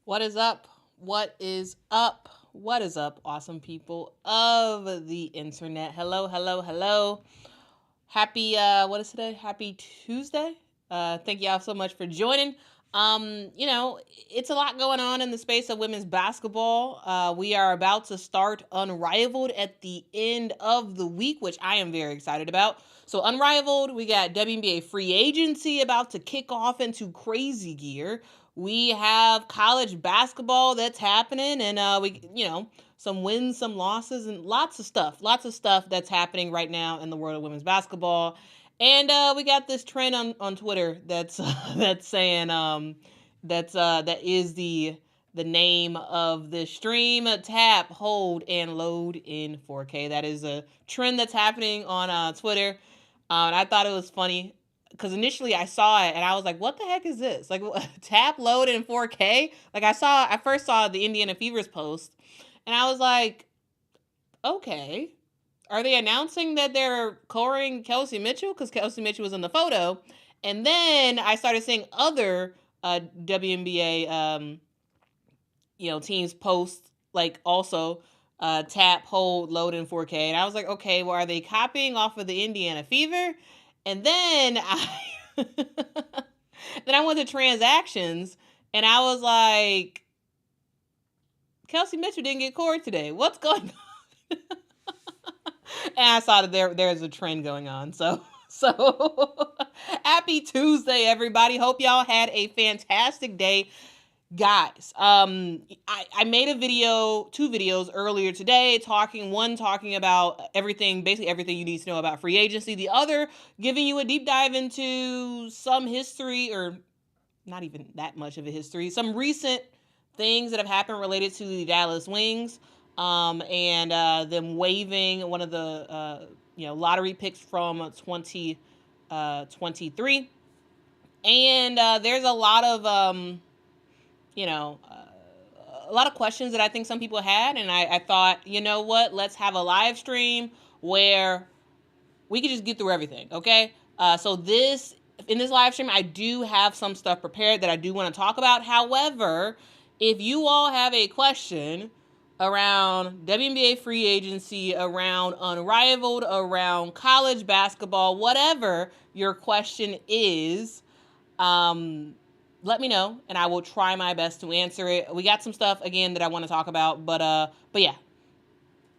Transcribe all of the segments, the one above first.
What is up? What is up? What is up, awesome people of the internet? Hello, hello, hello. Happy what is today? Happy Tuesday. Thank y'all so much for joining. It's a lot going on in the space of women's basketball. We are about to start Unrivaled at the end of the week, which I am very excited about. So Unrivaled, we got WNBA free agency about to kick off into crazy gear. We have college basketball that's happening, and some wins, some losses, and lots of stuff that's happening right now in the world of women's basketball. And we got this trend on Twitter that's that's saying that is the name of the stream: tap, hold, and load in 4K. That is a trend that's happening on Twitter, and I thought it was funny because initially I saw it and I was like, "What the heck is this? Like tap, load in 4K?" Like I first saw the Indiana Fevers post, and I was like, "Okay." Are they announcing that they're coring Kelsey Mitchell? Because Kelsey Mitchell was in the photo. And then I started seeing other WNBA teams post like also tap, hold, load in 4K. And I was like, okay, well, are they copying off of the Indiana Fever? And then I went to transactions and I was like, Kelsey Mitchell didn't get cored today. What's going on? And I saw that there's a trend going on. So happy Tuesday, everybody. Hope y'all had a fantastic day. Guys, I made two videos earlier today, talking about basically everything you need to know about free agency. The other, giving you a deep dive into some history, or not even that much of a history, some recent things that have happened related to the Dallas Wings, and them waiving one of the lottery picks from 2023. And there's a lot of a lot of questions that I think some people had, and I thought, you know what, let's have a live stream where we could just get through everything, okay? So in this live stream, I do have some stuff prepared that I do want to talk about. However, if you all have a question around WNBA free agency, around Unrivaled, around college basketball, whatever your question is, let me know, and I will try my best to answer it. We got some stuff again that I want to talk about, but yeah,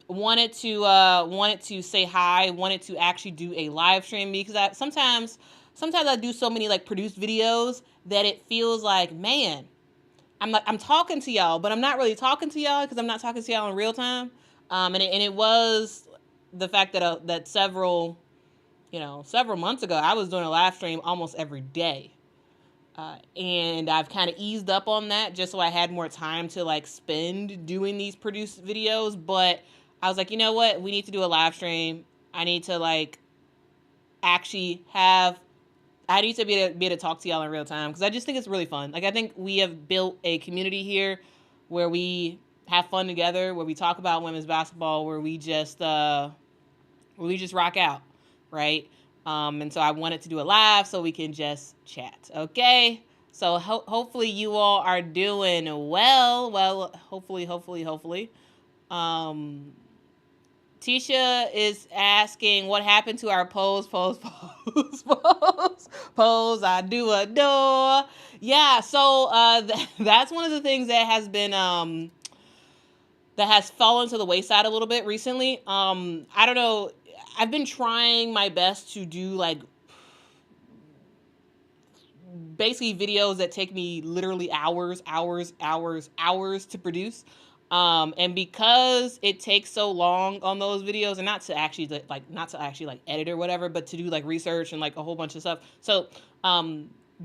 wanted to say hi, wanted to actually do a live stream, because sometimes I do so many like produced videos that it feels like, man, I'm talking to y'all, but I'm not really talking to y'all because I'm not talking to y'all in real time. And it was the fact that several months ago I was doing a live stream almost every day. And I've kind of eased up on that just so I had more time to like spend doing these produced videos. But I was like, you know what? We need to do a live stream. I need to like actually I need to be able to talk to y'all in real time, because I just think it's really fun. Like, I think we have built a community here where we have fun together, where we talk about women's basketball, where we just rock out, right? And so I wanted to do it live so we can just chat, okay? So hopefully you all are doing well. Well, hopefully. Tisha is asking what happened to our pose I do adore. Yeah, so that's one of the things that has been that has fallen to the wayside a little bit recently. I don't know. I've been trying my best to do like basically videos that take me literally hours to produce. And because it takes so long on those videos, and not to actually edit or whatever, but to do like research and like a whole bunch of stuff. So,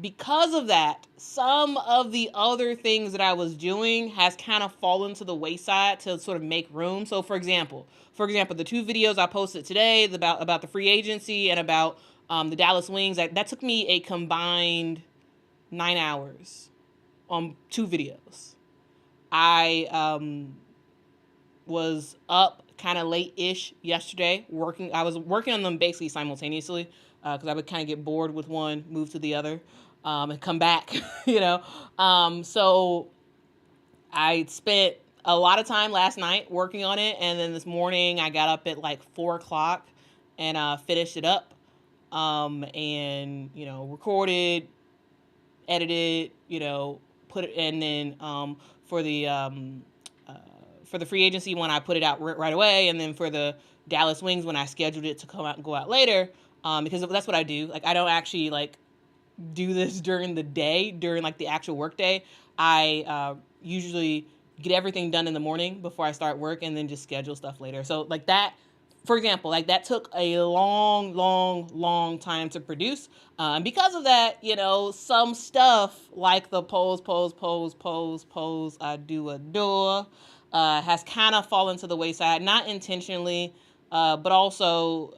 because of that, some of the other things that I was doing has kind of fallen to the wayside to sort of make room. So for example, the two videos I posted today about the free agency and about the Dallas Wings, that took me a combined 9 hours on two videos. I was up kind of late-ish yesterday working. I was working on them basically simultaneously, because I would kind of get bored with one, move to the other, and come back, So I spent a lot of time last night working on it, and then this morning I got up at like 4 o'clock and finished it up. And recorded, edited, put it, and then for the for the free agency one, I put it out right away, and then for the Dallas Wings when I scheduled it to come out and go out later, because that's what I do. Like, I don't actually like do this during the day, during like the actual work day. I usually get everything done in the morning before I start work, and then just schedule stuff later. So like that, for example, like that took a long time to produce. And because of that, some stuff like the pose I do adore has kind of fallen to the wayside, not intentionally, but also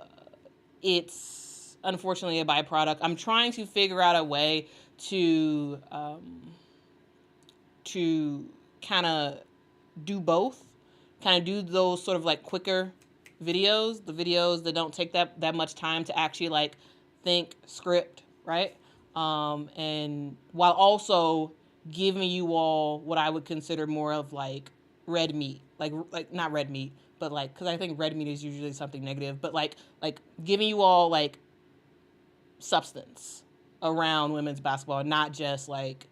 it's unfortunately a byproduct. I'm trying to figure out a way to kind of do both, kind of do those sort of like quicker videos, the videos that don't take that much time to actually like think, script, right? And while also giving you all what I would consider more of like red meat, like not red meat, but like, because I think red meat is usually something negative, but like giving you all like substance around women's basketball, not just like,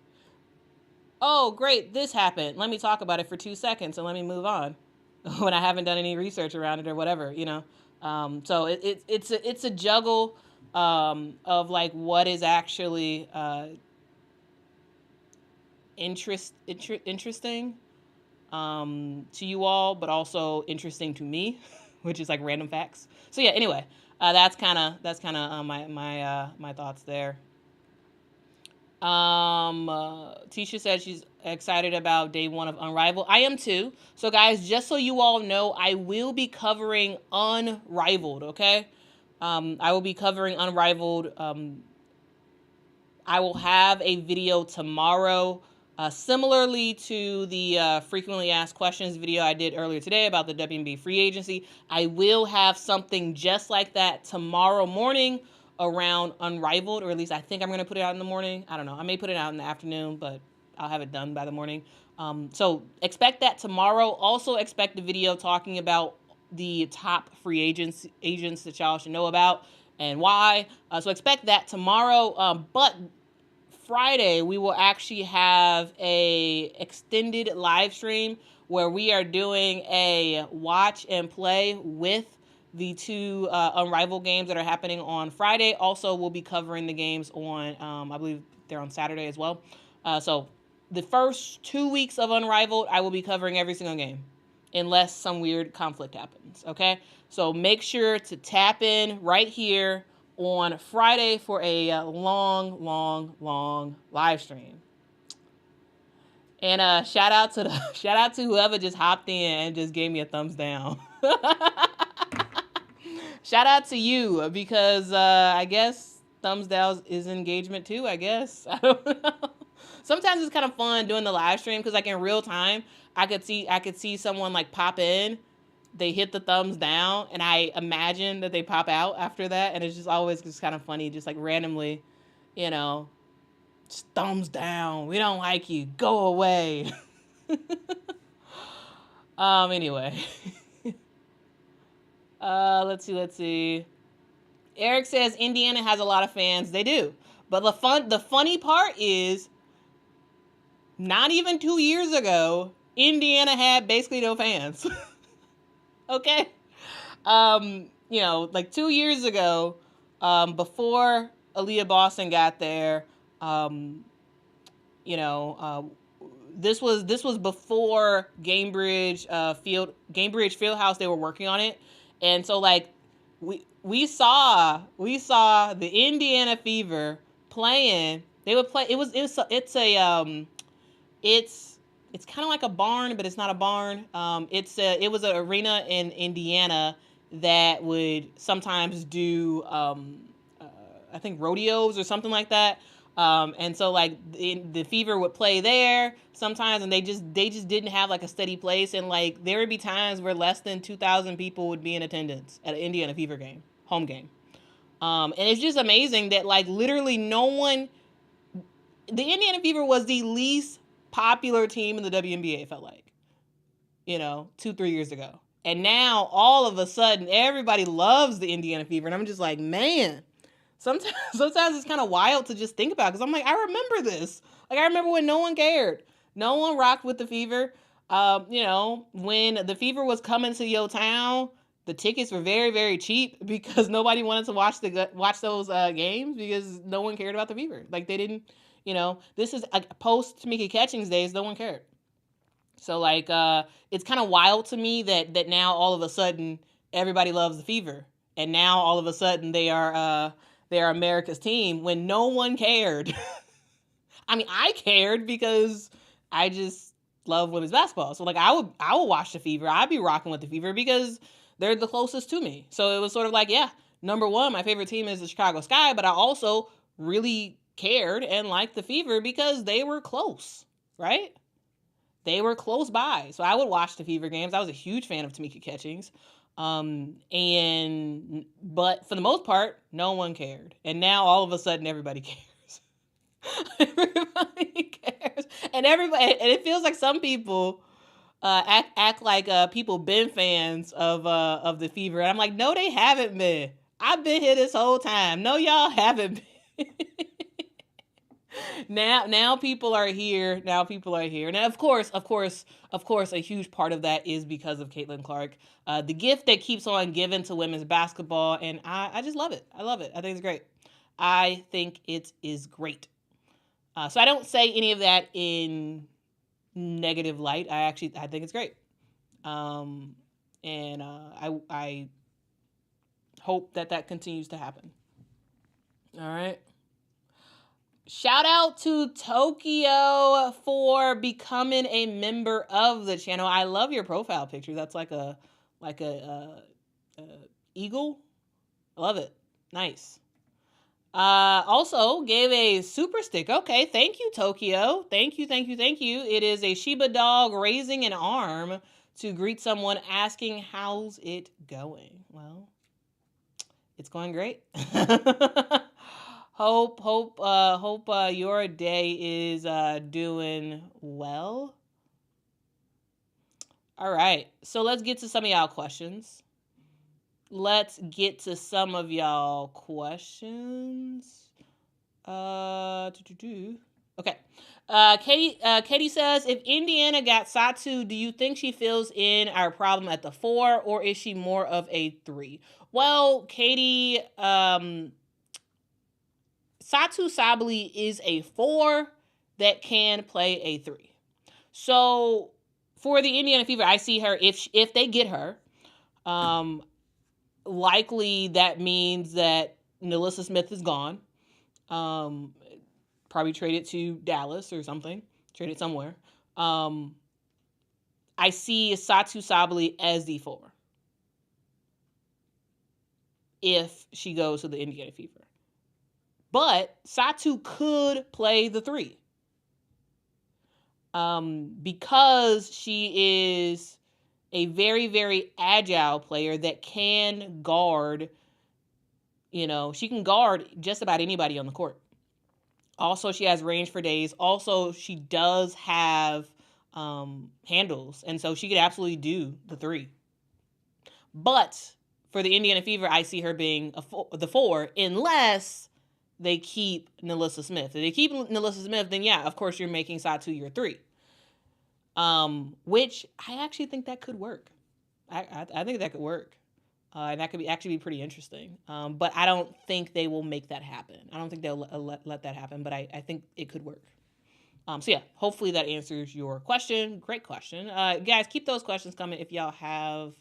oh great, this happened, let me talk about it for 2 seconds and let me move on when I haven't done any research around it or whatever, so it's a juggle of like what is actually interesting to you all, but also interesting to me, which is like random facts. So yeah, anyway, that's kind of my thoughts there. Tisha said she's excited about day one of Unrivaled. I am too. So guys, just so you all know, I will be covering Unrivaled, okay? I will be covering Unrivaled. I will have a video tomorrow, similarly to the frequently asked questions video I did earlier today about the WNBA free agency. I will have something just like that tomorrow morning around Unrivaled, or at least I think I'm going to put it out in the morning. I don't know. I may put it out in the afternoon, but I'll have it done by the morning. So expect that tomorrow. Also expect the video talking about the top free agents that y'all should know about and why. So expect that tomorrow. But Friday, we will actually have a extended live stream where we are doing a watch and play with the two Unrivaled games that are happening on Friday. Also, we'll be covering the games on, I believe they're on Saturday as well. So the first 2 weeks of Unrivaled, I will be covering every single game, unless some weird conflict happens, okay? So make sure to tap in right here on Friday for a long live stream. And shout out to whoever just hopped in and just gave me a thumbs down. Shout out to you, because I guess thumbs down is engagement too, I guess. I don't know. Sometimes it's kind of fun doing the live stream because like in real time, I could see someone like pop in, they hit the thumbs down, and I imagine that they pop out after that, and it's just always just kind of funny, just like randomly, just thumbs down. We don't like you. Go away. Anyway. Let's see. Eric says Indiana has a lot of fans. They do. But the funny part is, not even 2 years ago, Indiana had basically no fans. Okay? Like 2 years ago, before Aaliyah Boston got there, this was before Gamebridge Fieldhouse. They were working on it, and so like we saw the Indiana Fever playing. They would play. It's kind of like a barn, but it's not a barn. It was an arena in Indiana that would sometimes do I think rodeos or something like that. And so like the Fever would play there sometimes, and they just didn't have like a steady place, and like there would be times where less than 2,000 people would be in attendance at an Indiana Fever game, home game. And it's just amazing that like literally no one. The Indiana Fever was the least popular team in the WNBA, it felt like, 2-3 years ago. And now, all of a sudden, everybody loves the Indiana Fever. And I'm just like, man, sometimes it's kind of wild to just think about. Because I'm like, I remember this. Like, I remember when no one cared. No one rocked with the Fever. When the Fever was coming to your town, the tickets were very, very cheap because nobody wanted to watch those games because no one cared about the Fever. Like, they didn't, this is post Tamika Catchings days, no one cared. So, like, it's kind of wild to me that now all of a sudden everybody loves the Fever, and now all of a sudden they are America's team when no one cared. I mean, I cared because I just love women's basketball. So, like, I would watch the Fever. I'd be rocking with the Fever because they're the closest to me. So it was sort of like, yeah, number one, my favorite team is the Chicago Sky, but I also really cared and liked the Fever because they were close, right? They were close by. So I would watch the Fever games. I was a huge fan of Tamika Catchings. But for the most part, no one cared. And now all of a sudden everybody cares. Everybody cares. And it feels like some people act like people been fans of the Fever. And I'm like, no, they haven't been. I've been here this whole time. No, y'all haven't been. Now people are here. Now, of course, a huge part of that is because of Caitlin Clark, the gift that keeps on giving to women's basketball, and I just love it. I love it. I think it's great. I think it is great. So I don't say any of that in negative light. I think it's great. And I hope that continues to happen. All right. Shout out to Tokyo for becoming a member of the channel. I love your profile picture. That's like a eagle. I love it. Nice. Also gave a super stick. Okay, thank you, Tokyo. Thank you. It is a Shiba dog raising an arm to greet someone asking, how's it going? Well, it's going great. Hope your day is doing well. All right, so let's get to some of y'all questions. Okay. Katie says, if Indiana got Satu, do you think she fills in our problem at the 4, or is she more of a 3? Well, Katie, Satu Sabally is a 4 that can play a 3. So for the Indiana Fever, I see her, if they get her, likely that means that Nalissa Smith is gone. Probably traded to Dallas or something. Traded somewhere. I see Satu Sabally as the 4 if she goes to the Indiana Fever. But Satu could play the 3. Because she is a very, very agile player that can guard, she can guard just about anybody on the court. Also, she has range for days. Also, she does have handles, and so she could absolutely do the 3. But for the Indiana Fever, I see her being the 4, unless they keep Nalissa Smith. If they keep Nalissa Smith, then yeah, of course you're making Satu your 3. Which I actually think that could work. I think that could work. And that could actually be pretty interesting. But I don't think they will make that happen. I don't think they'll let that happen, but I think it could work. So yeah, hopefully that answers your question. Great question. Guys, keep those questions coming if y'all have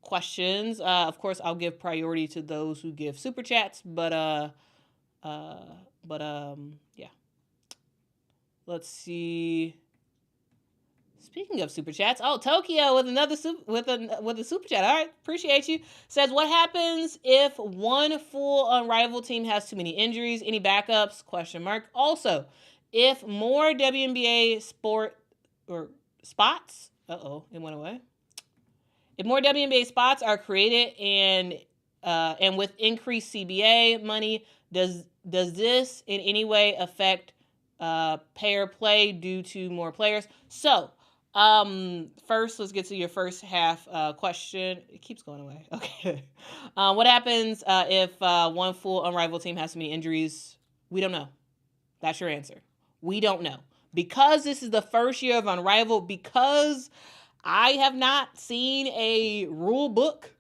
questions. Of course, I'll give priority to those who give super chats, but yeah. Let's see. Speaking of super chats, Tokyo with another with a super chat. All right, appreciate you. Says, what happens if one full Unrivaled team has too many injuries? Any backups? ? Also, if more WNBA spots, it went away. If more WNBA spots are created and with increased CBA money, does this in any way affect pair play due to more players. So, first, let's get to your first half question. It keeps going away. Okay. What happens if one full Unrivaled team has so many injuries? We don't know. That's your answer. We don't know. Because this is the first year of Unrivaled, because I have not seen a rule book,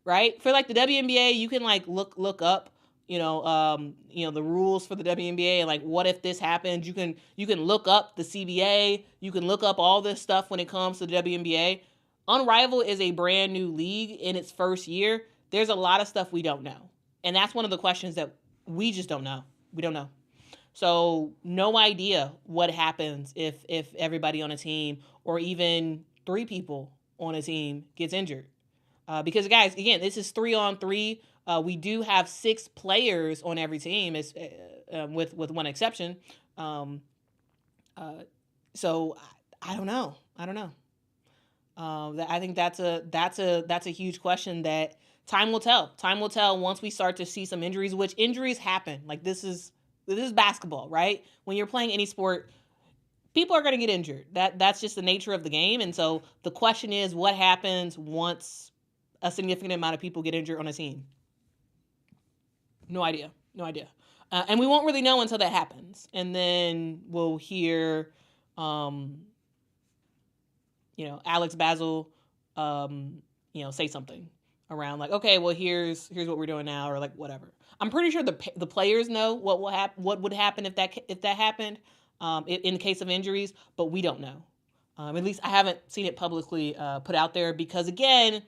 right? For like the WNBA, you can like look up, the rules for the WNBA and like what if this happens. You can look up the CBA. You can look up all this stuff when it comes to the WNBA. Unrivaled is a brand new league in its first year. There's a lot of stuff we don't know, and that's one of the questions that we just don't know. We don't know. So no idea what happens if everybody on a team or even 3 people on a team gets injured. Because guys, again, this is 3-on-3. We do have 6 players on every team, with one exception. So I don't know. I think that's a huge question that time will tell. Time will tell once we start to see some injuries, which injuries happen. Like this is basketball, right? When you're playing any sport, people are going to get injured. That's just the nature of the game. And so the question is, what happens once a significant amount of people get injured on a team? No idea. And we won't really know until that happens. And then we'll hear, Alex Basil, say something around like, okay, well, here's what we're doing now, or like whatever. I'm pretty sure the players know what would happen if that happened, in the case of injuries, but we don't know. At least I haven't seen it publicly put out there because again,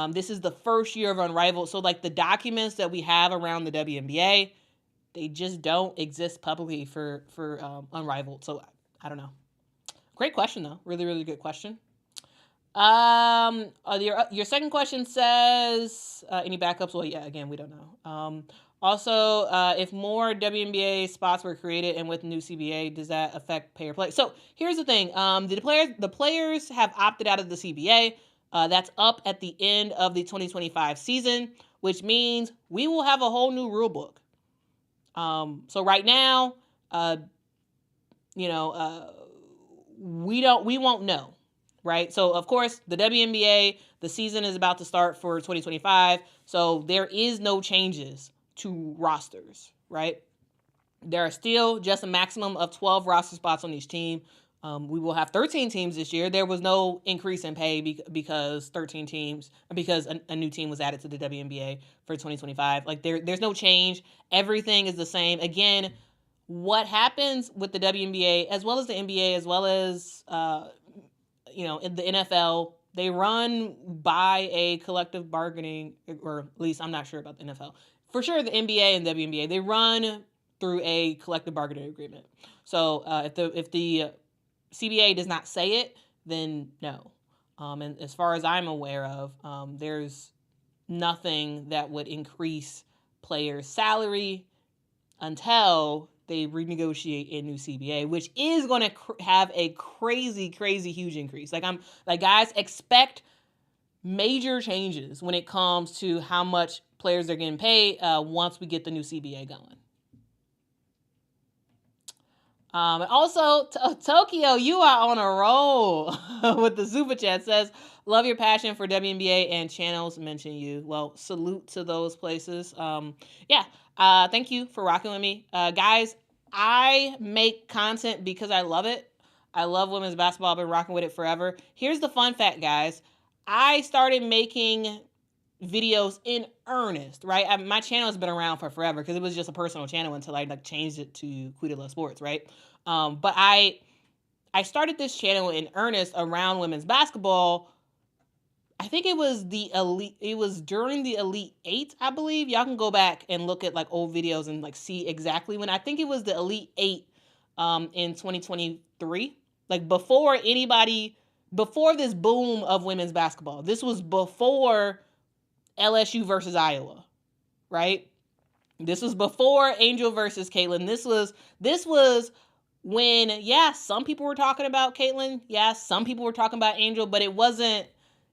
this is the first year of Unrivaled, so like the documents that we have around the WNBA, they just don't exist publicly for Unrivaled. So I don't know. Great question though, really really good question. Your second question says any backups? Well, yeah, again, we don't know. Also, if more WNBA spots were created and with new CBA, does that affect payer play? So here's the thing: the players have opted out of the CBA. That's up at the end of the 2025 season, which means we will have a whole new rule book. So right now, we won't know. Right. So, of course, the WNBA, the season is about to start for 2025. So there is no changes to rosters. Right. There are still just a maximum of 12 roster spots on each team. We will have 13 teams this year. There was no increase in pay because 13 teams, because a new team was added to the WNBA for 2025. Like there's no change. Everything is the same. Again, what happens with the WNBA as well as the NBA, as well as, in the NFL, they run by a collective bargaining, or at least I'm not sure about the NFL. For sure, the NBA and WNBA, they run through a collective bargaining agreement. So if the CBA does not say it, then no. And as far as I'm aware of, there's nothing that would increase players' salary until they renegotiate a new CBA, which is going to have a crazy, crazy huge increase. Guys, expect major changes when it comes to how much players are getting paid once we get the new CBA going. Also, Tokyo, you are on a roll with the super chat. Says, love your passion for WNBA and channels mention you. Well, salute to those places. Thank you for rocking with me. Guys, I make content because I love it. I love women's basketball. I've been rocking with it forever. Here's the fun fact, guys. I started making videos in earnest, right? My channel has been around for forever because it was just a personal channel until I changed it to Quita Loves Sports, right? But I started this channel in earnest around women's basketball. I think it was the elite. It was during the Elite 8, I believe. Y'all can go back and look at old videos and see exactly when. I think it was the Elite 8 in 2023. Before this boom of women's basketball. This was before LSU versus Iowa, right? This was before Angel versus Caitlin. This was when, some people were talking about Caitlin. Some people were talking about Angel, but it wasn't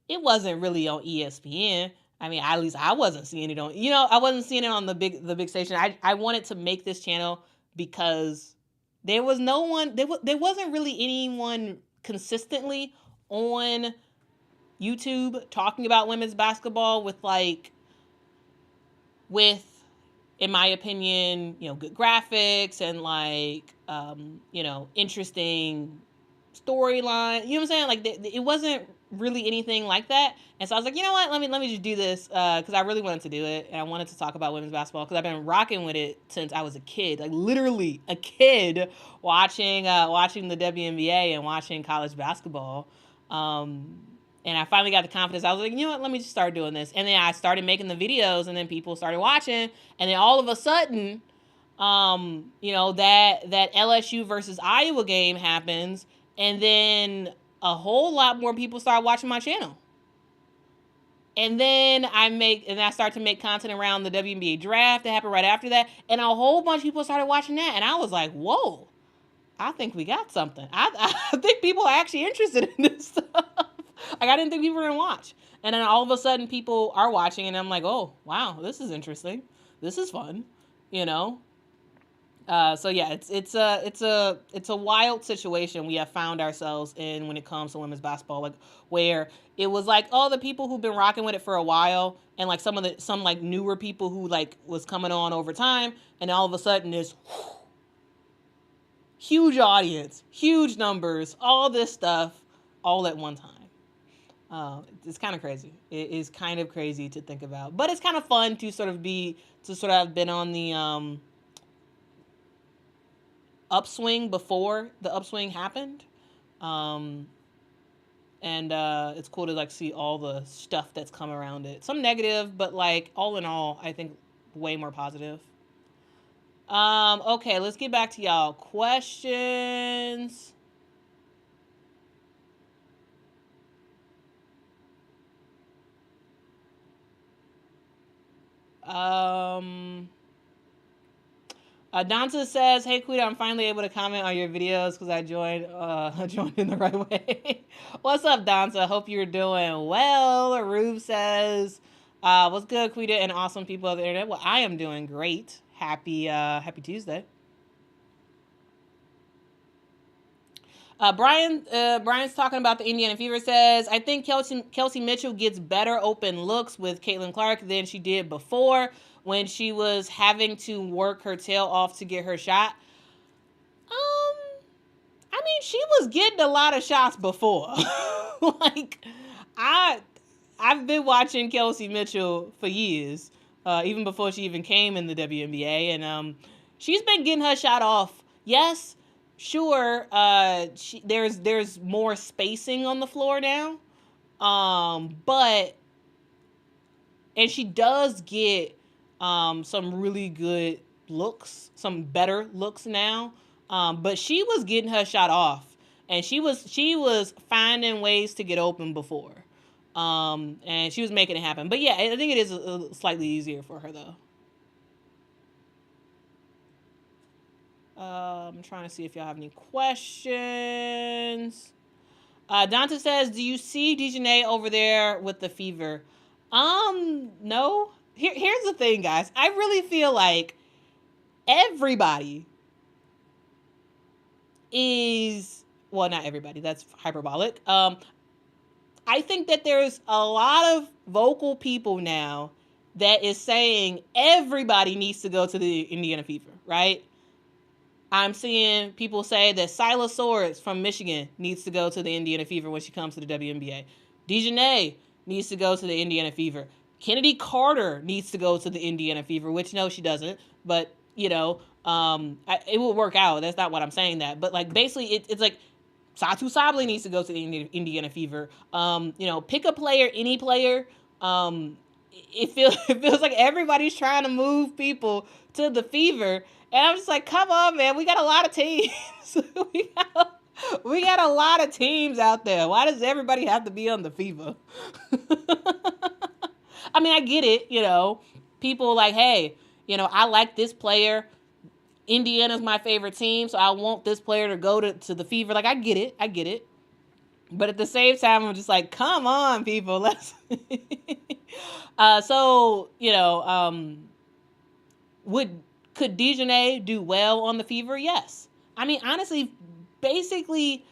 really on ESPN. I mean, at least I wasn't seeing it I wasn't seeing it on the big station. I wanted to make this channel because There was no one. There wasn't really anyone consistently on YouTube talking about women's basketball with, in my opinion, good graphics and interesting storyline. You know what I'm saying? Like it wasn't really anything like that. And so I was like, you know what? Let me just do this because I really wanted to do it, and I wanted to talk about women's basketball because I've been rocking with it since I was a kid, like literally a kid, watching the WNBA and watching college basketball. And I finally got the confidence. I was like, you know what? Let me just start doing this. And then I started making the videos, and then people started watching, and then all of a sudden, that LSU versus Iowa game happens, and then a whole lot more people start watching my channel. And then I start to make content around the WNBA draft that happened right after that, and a whole bunch of people started watching that, and I was like, whoa, I think we got something. I think people are actually interested in this stuff. Like, I didn't think people were going to watch. And then all of a sudden people are watching, and I'm like, oh, wow, this is interesting. This is fun, So yeah, it's a wild situation we have found ourselves in when it comes to women's basketball, like where it was like, oh, the people who've been rocking with it for a while, and like some newer people who like was coming on over time, and all of a sudden this huge audience, huge numbers, all this stuff, all at one time. It's kind of crazy. It is kind of crazy to think about, but it's kind of fun to sort of have been on the upswing before the upswing happened. And it's cool to like see all the stuff that's come around it. Some negative, but like all in all, I think way more positive. Okay, let's get back to y'all questions. Danta says, "Hey Quita, I'm finally able to comment on your videos because I joined in the right way." What's up, Danta? Hope you're doing well. Rube says, "What's good, Quita, and awesome people of the internet?" Well, I am doing great. Happy Tuesday. Brian's talking about the Indiana Fever. Says, I think Kelsey Mitchell gets better open looks with Caitlin Clark than she did before when she was having to work her tail off to get her shot. I mean, she was getting a lot of shots before. Like, I've been watching Kelsey Mitchell for years, even before she even came in the WNBA, and she's been getting her shot off. Yes, sure. There's more spacing on the floor now, and she does get some really good looks, some better looks now. But she was getting her shot off, and she was finding ways to get open before, and she was making it happen. But yeah, I think it is slightly easier for her though. I'm trying to see if y'all have any questions. Dante says, "Do you see Dejanay over there with the Fever?" No. Here's the thing, guys. I really feel like everybody is, well, not everybody, that's hyperbolic. I think that there's a lot of vocal people now that is saying everybody needs to go to the Indiana Fever, right? I'm seeing people say that Silas Swords from Michigan needs to go to the Indiana Fever when she comes to the WNBA. Dejanay needs to go to the Indiana Fever. Kennedy Carter needs to go to the Indiana Fever, which no, she doesn't. But, it will work out. That's not what I'm saying that. But, like, basically, it's like Satu Sabli needs to go to the Indiana Fever. Pick a player, any player. It feels like everybody's trying to move people to the Fever. And I'm just like, come on, man. We got a lot of teams. we got a lot of teams out there. Why does everybody have to be on the Fever? I mean, I get it, People like, hey, I like this player. Indiana's my favorite team, so I want this player to go to the Fever. Like, I get it. But at the same time, I'm just like, come on, people. Let's... Could Dejanay do well on the Fever? Yes. I mean, honestly, basically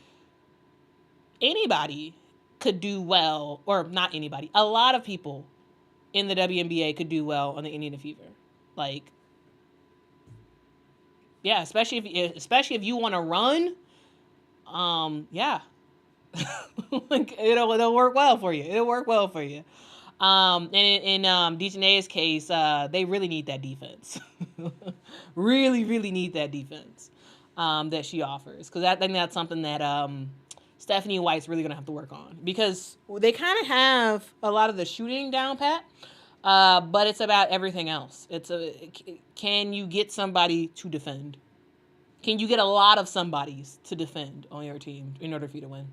anybody could do well, or not anybody. A lot of people in the WNBA could do well on the Indiana Fever. Like, yeah, especially if you want to run, yeah, like it'll work well for you. It'll work well for you. And in Dejanay's case, they really need that defense. really, really need that defense that she offers, because I think that's something that Stephanie White's really gonna have to work on, because they kind of have a lot of the shooting down pat. But it's about everything else. Can you get somebody to defend? Can you get a lot of somebodies to defend on your team in order for you to win?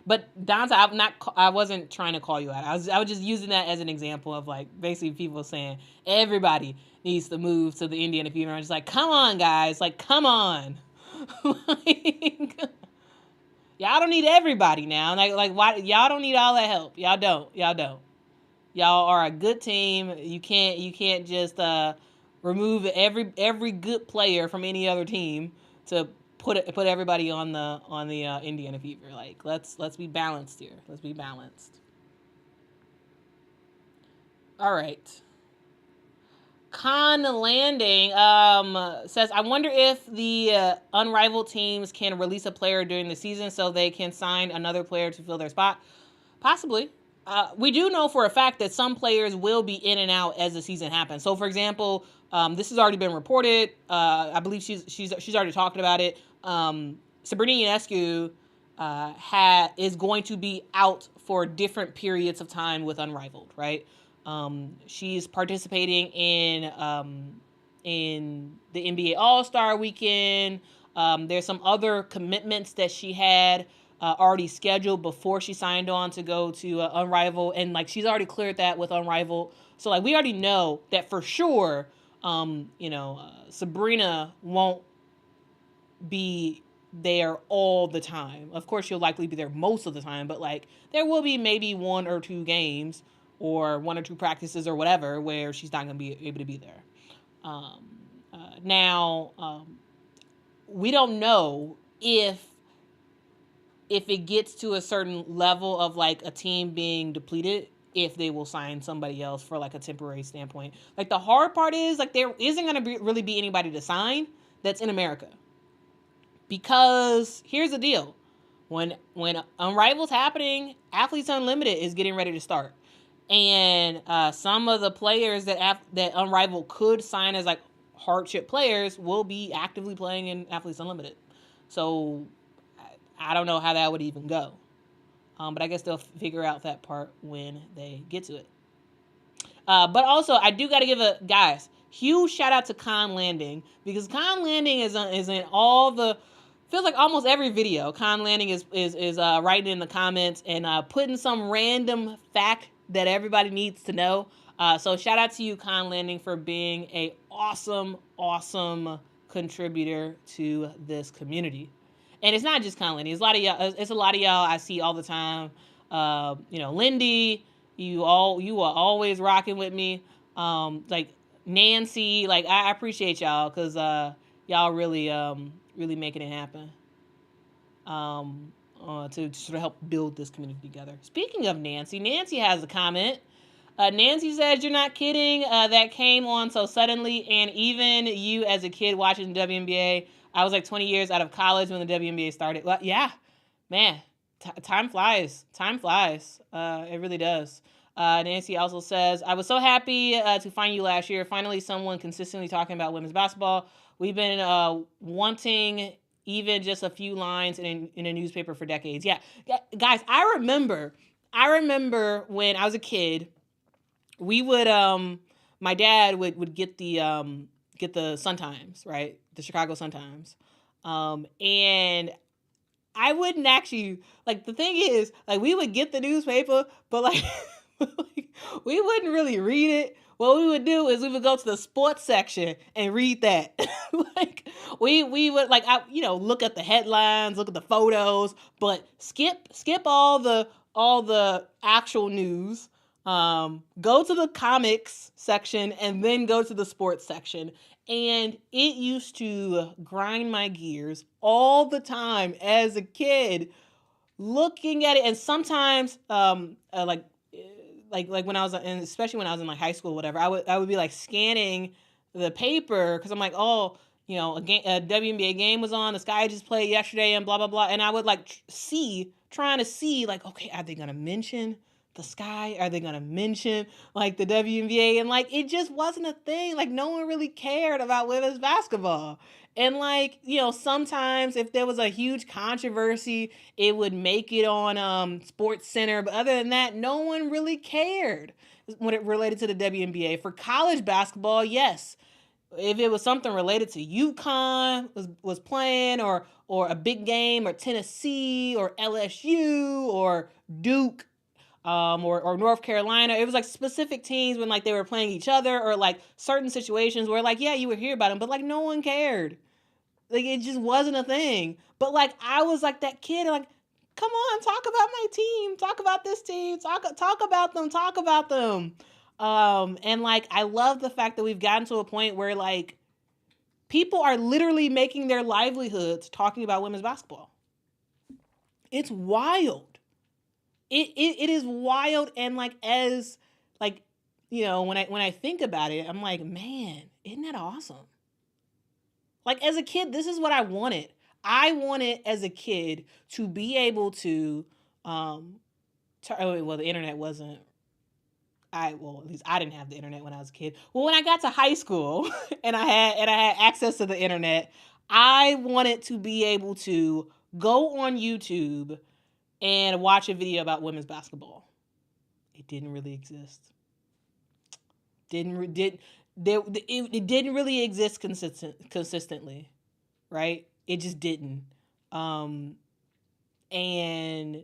But Donta, I wasn't trying to call you out. I was just using that as an example of, like, basically people saying everybody needs to move to the Indiana Fever. I'm just like, come on, guys, like, come on. Like, y'all don't need everybody now. Like why y'all don't need all that help? Y'all don't. Y'all are a good team. You can't just remove every good player from any other team to put everybody on the Indiana Fever. Like, let's be balanced here. Let's be balanced. All right. Con Landing says, I wonder if the Unrivaled teams can release a player during the season so they can sign another player to fill their spot. Possibly. We do know for a fact that some players will be in and out as the season happens. So, for example, this has already been reported. I believe she's already talked about it. Sabrina Ionescu is going to be out for different periods of time with Unrivaled, right? She's participating in the NBA All-Star Weekend. There's some other commitments that she had already scheduled before she signed on to go to Unrivaled, and like she's already cleared that with Unrivaled. So like we already know that for sure. Sabrina won't be there all the time. Of course, she'll likely be there most of the time, but like there will be maybe 1 or 2 games or 1 or 2 practices or whatever where she's not going to be able to be there. Now, we don't know if it gets to a certain level of like a team being depleted, if they will sign somebody else for like a temporary standpoint. Like the hard part is like there isn't going to really be anybody to sign that's in America. Because here's the deal. When Unrivaled's happening, Athletes Unlimited is getting ready to start. And some of the players that Unrivaled could sign as like hardship players will be actively playing in Athletes Unlimited. So I don't know how that would even go. But I guess they'll figure out that part when they get to it. But also, I do got to give guys, huge shout out to Con Landing, because Con Landing is in all the, feels like almost every video. Con Landing is writing in the comments and putting some random fact that everybody needs to know. So shout out to you, Con Landing, for being a awesome contributor to this community. And it's not just Con Landing. It's a lot of y'all I see all the time. Lindy, you are always rocking with me. Like Nancy, like I appreciate y'all, because y'all really making it happen. To sort of help build this community together. Speaking of Nancy has a comment. Nancy says, you're not kidding. That came on so suddenly, and even you as a kid watching the WNBA, I was like 20 years out of college when the WNBA started. Well, yeah, man, time flies. It really does. Nancy also says, I was so happy to find you last year. Finally, someone consistently talking about women's basketball. We've been wanting even just a few lines in a newspaper for decades. Yeah, guys, I remember when I was a kid, we would, my dad would get the Sun-Times, right? The Chicago Sun-Times. And I wouldn't actually, like, the thing is, like, we would get the newspaper, but like, we wouldn't really read it. What we would do is we would go to the sports section and read that. Like we would like look at the headlines, look at the photos, but skip all the actual news. Go to the comics section and then go to the sports section. And it used to grind my gears all the time as a kid, looking at it. And sometimes, like when I was, and especially when I was in like high school, or whatever, I would be like scanning the paper because I'm like, oh, a WNBA game was on. The Sky just played yesterday, and blah blah blah. And I would like trying to see like, okay, are they gonna mention the Sky? Are they gonna mention like the WNBA? And like, it just wasn't a thing. Like, no one really cared about women's basketball. And like, sometimes if there was a huge controversy, it would make it on Sports Center. But other than that, no one really cared when it related to the WNBA. For college basketball, yes. If it was something related to UConn was playing, or a big game, or Tennessee or LSU or Duke, or North Carolina, it was like specific teams when like they were playing each other, or like certain situations where like, yeah, you would hear about them, but like no one cared. Like, it just wasn't a thing. But like, I was like that kid, like, come on, talk about my team, talk about this team, talk about them. And like, I love the fact that we've gotten to a point where like people are literally making their livelihoods talking about women's basketball. It's wild. It is wild. And like, as like, when I think about it, I'm like, man, isn't that awesome? Like, as a kid, this is what I wanted. I wanted, as a kid, to be able to, the internet wasn't, at least I didn't have the internet when I was a kid. Well, when I got to high school and I had access to the internet, I wanted to be able to go on YouTube and watch a video about women's basketball. It didn't really exist. It didn't really exist consistently, right? It just didn't. And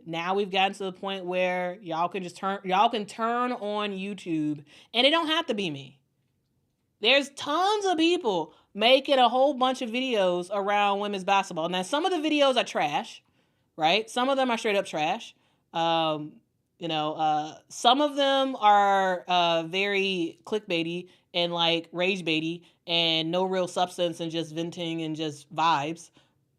now we've gotten to the point where y'all can turn on YouTube, and it don't have to be me. There's tons of people making a whole bunch of videos around women's basketball. Now, some of the videos are trash, right? Some of them are straight up trash. Some of them are very clickbaity and like rage baity and no real substance and just venting and just vibes.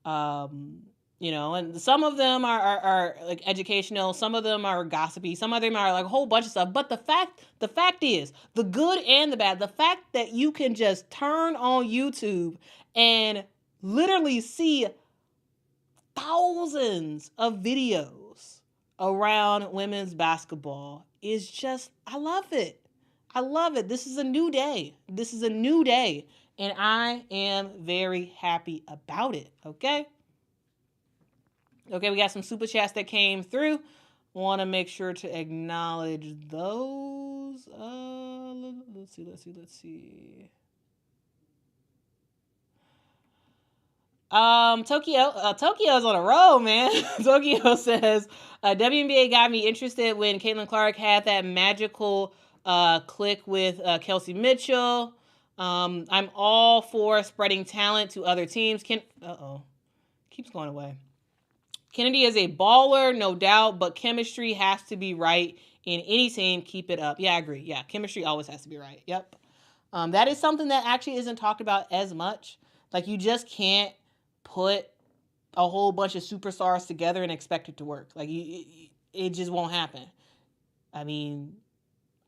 And some of them are like educational. Some of them are gossipy. Some of them are like a whole bunch of stuff. But the fact is, the good and the bad, the fact that you can just turn on YouTube and literally see thousands of videos around women's basketball is just, I love it. I love it. This is a new day. And I am very happy about it. Okay, we got some super chats that came through. Want to make sure to acknowledge those. Let's see. Tokyo's on a roll, man. Tokyo says, WNBA got me interested when Caitlin Clark had that magical click with Kelsey Mitchell. I'm all for spreading talent to other teams. Keeps going away. Kennedy is a baller, no doubt, but chemistry has to be right in any team. Keep it up. Yeah, I agree. Yeah, chemistry always has to be right. Yep. That is something that actually isn't talked about as much. Like, you just can't put a whole bunch of superstars together and expect it to work. Like, it just won't happen. I mean,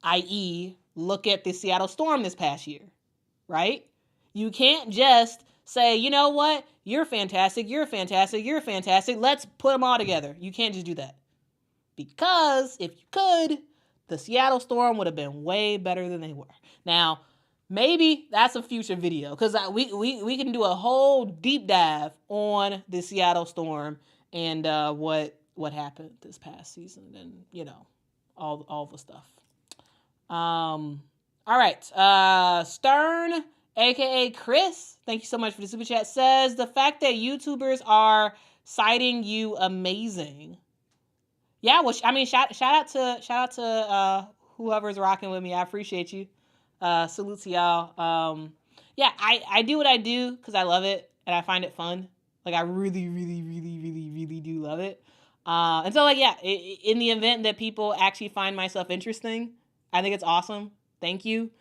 i.e., look at the Seattle Storm this past year, right? You can't just say, you know what? You're fantastic. Let's put them all together. You can't just do that. Because if you could, the Seattle Storm would have been way better than they were. Now, maybe that's a future video, because we can do a whole deep dive on the Seattle Storm and what happened this past season, and all the stuff. All right. Stern, aka Chris, thank you so much for the super chat, says the fact that YouTubers are citing you amazing. Yeah, well, I mean, shout out to whoever's rocking with me. I appreciate you. Salute to y'all. Yeah, I do what I do because I love it and I find it fun. Like, I really, really, really, really, really do love it. And so, like, yeah, in the event that people actually find myself interesting, I think it's awesome. Thank you.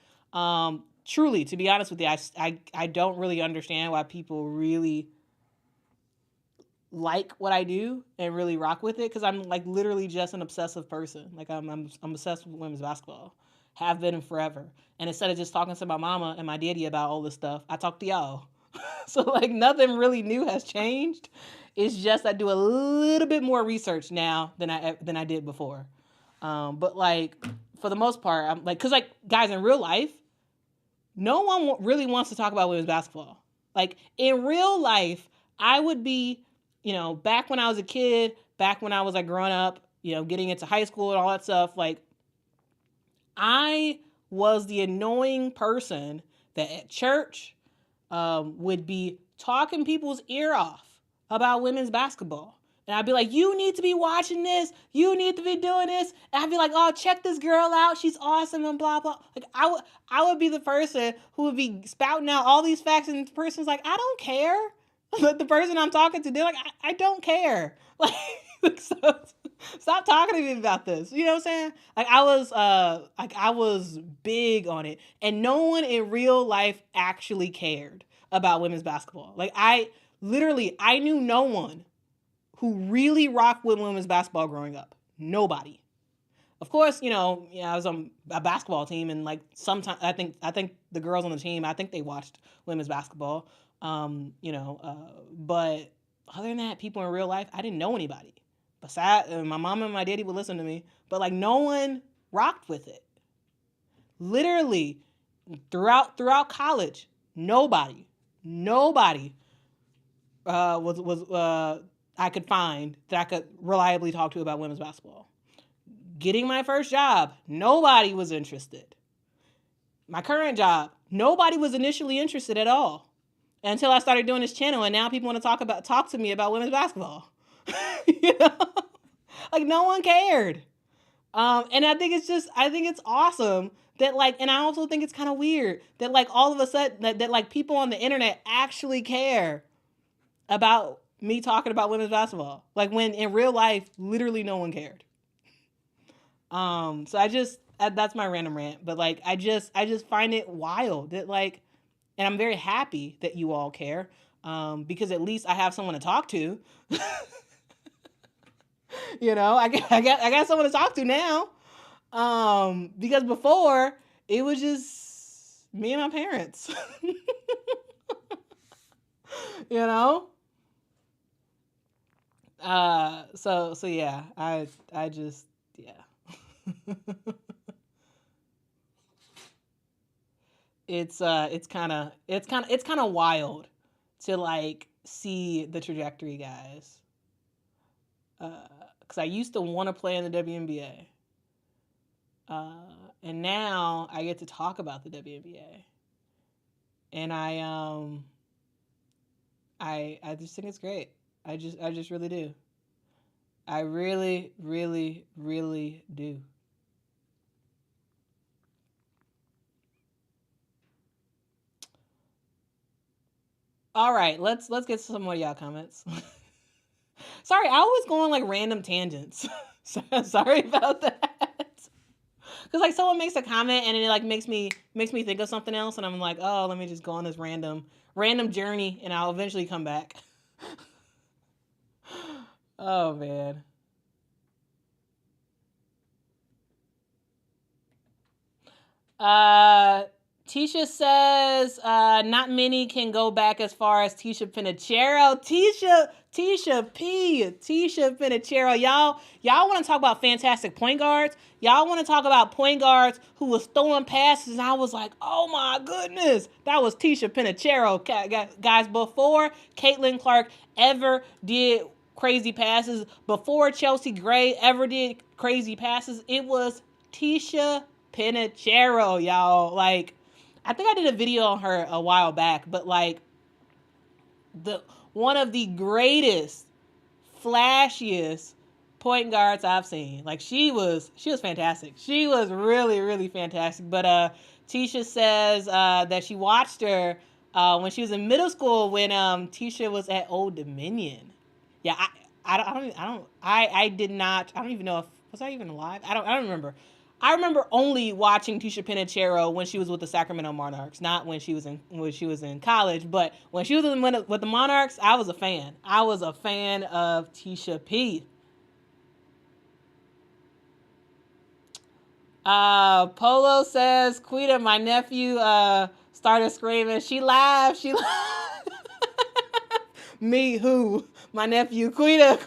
truly, to be honest with you, I don't really understand why people really like what I do and really rock with it, because I'm like literally just an obsessive person. Like I'm obsessed with women's basketball, have been forever. And instead of just talking to my mama and my daddy about all this stuff, I talk to y'all. So like nothing really new has changed. It's just I do a little bit more research now than I did before. But like for the most part, I'm like, cause like guys in real life, no one really wants to talk about women's basketball. Like in real life, I would be, back when I was a kid, back when I was like growing up, getting into high school and all that stuff, like I was the annoying person that at church would be talking people's ear off about women's basketball. And I'd be like, you need to be watching this. You need to be doing this. And I'd be like, oh, check this girl out. She's awesome and blah, blah. Like I would be the person who would be spouting out all these facts, and the person's like, I don't care. But the person I'm talking to, they're like, I don't care. Like, so, stop talking to me about this. You know what I'm saying? Like I was big on it. And no one in real life actually cared about women's basketball. Like I knew no one who really rocked with women's basketball growing up. Nobody. Of course, I was on a basketball team, and like sometimes I think the girls on the team, I think they watched women's basketball. But other than that, people in real life, I didn't know anybody. Besides, my mom and my daddy would listen to me, but like no one rocked with it. Literally, throughout college, nobody was I could find that I could reliably talk to about women's basketball. Getting my first job, nobody was interested. My current job, nobody was initially interested at all until I started doing this channel, and now people want to talk to me about women's basketball. Like no one cared. And I think it's awesome that like, and I also think it's kind of weird that like all of a sudden that like people on the internet actually care about me talking about women's basketball. Like when in real life, literally no one cared. So that's my random rant, but like, I just find it wild that like, and I'm very happy that you all care. Because at least I have someone to talk to. I got someone to talk to now. Because before it was just me and my parents. So yeah, I just, yeah. It's kind of wild to like see the trajectory, guys. Because I used to want to play in the WNBA. And now I get to talk about the WNBA. And I just think it's great. I just really do. I really, really, really do. All right, let's get some more of y'all comments. Sorry, I always go on like random tangents. Sorry about that. Because like someone makes a comment and it like makes me think of something else, and I'm like, oh, let me just go on this random journey, and I'll eventually come back. Oh man. Tisha says, not many can go back as far as Tisha Pinachero. Tisha Pinachero. Y'all want to talk about fantastic point guards? Y'all want to talk about point guards who was throwing passes, and I was like, oh my goodness, that was Tisha Pinachero. Guys, before Caitlin Clark ever did crazy passes, before Chelsea Gray ever did crazy passes, it was Tisha Pinachero, y'all. Like, I think I did a video on her a while back, but like one of the greatest, flashiest point guards I've seen. Like she was fantastic. She was really, really fantastic. But Tisha says that she watched her when she was in middle school when Tisha was at Old Dominion. Yeah, I don't even know if was I even alive? I don't remember. I remember only watching Tisha Penicheiro when she was with the Sacramento Monarchs, not when she was in college. But when she was with the Monarchs, I was a fan. I was a fan of Tisha P. Polo says, Quita, my nephew started screaming. She laughed. She laughed. Me, who? My nephew, Quita.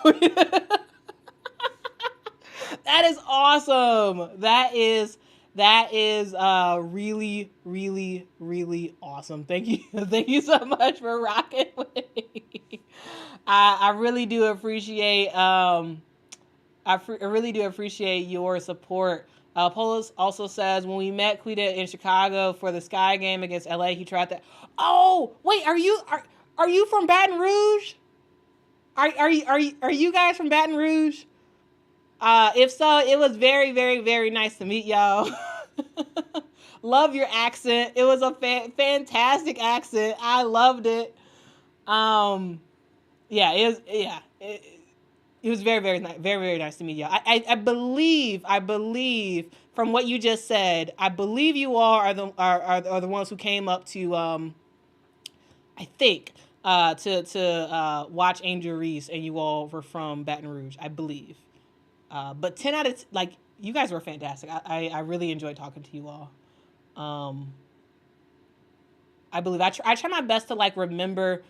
That is awesome. That is really, really, really awesome. Thank you. Thank you so much for rocking with me. I really do appreciate I really do appreciate your support. Polis also says, when we met Quita in Chicago for the Sky game against LA, he tried that. Oh, wait, are you from Baton Rouge? Are you guys from Baton Rouge? If so, it was very, very, very nice to meet y'all. Love your accent. It was a fantastic accent. I loved it. Yeah, it was. Yeah, it was very, very nice. Very, very nice to meet y'all. I believe from what you just said, I believe you all are the ones who came up to I think to watch Angel Reese, and you all were from Baton Rouge, I believe. But 10 out of like, you guys were fantastic. I really enjoyed talking to you all. I believe I try my best to like remember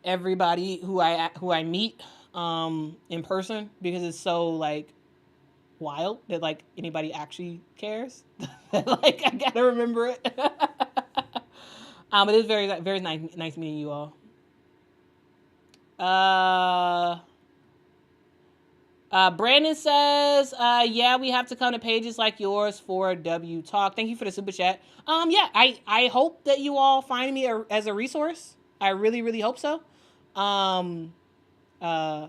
everybody who I meet in person, because it's so like wild that like anybody actually cares. Like I gotta remember it. But it's very, very nice meeting you all. Brandon says, yeah, we have to come to pages like yours for W Talk. Thank you for the super chat. Yeah, I hope that you all find me as a resource. I really, really hope so. But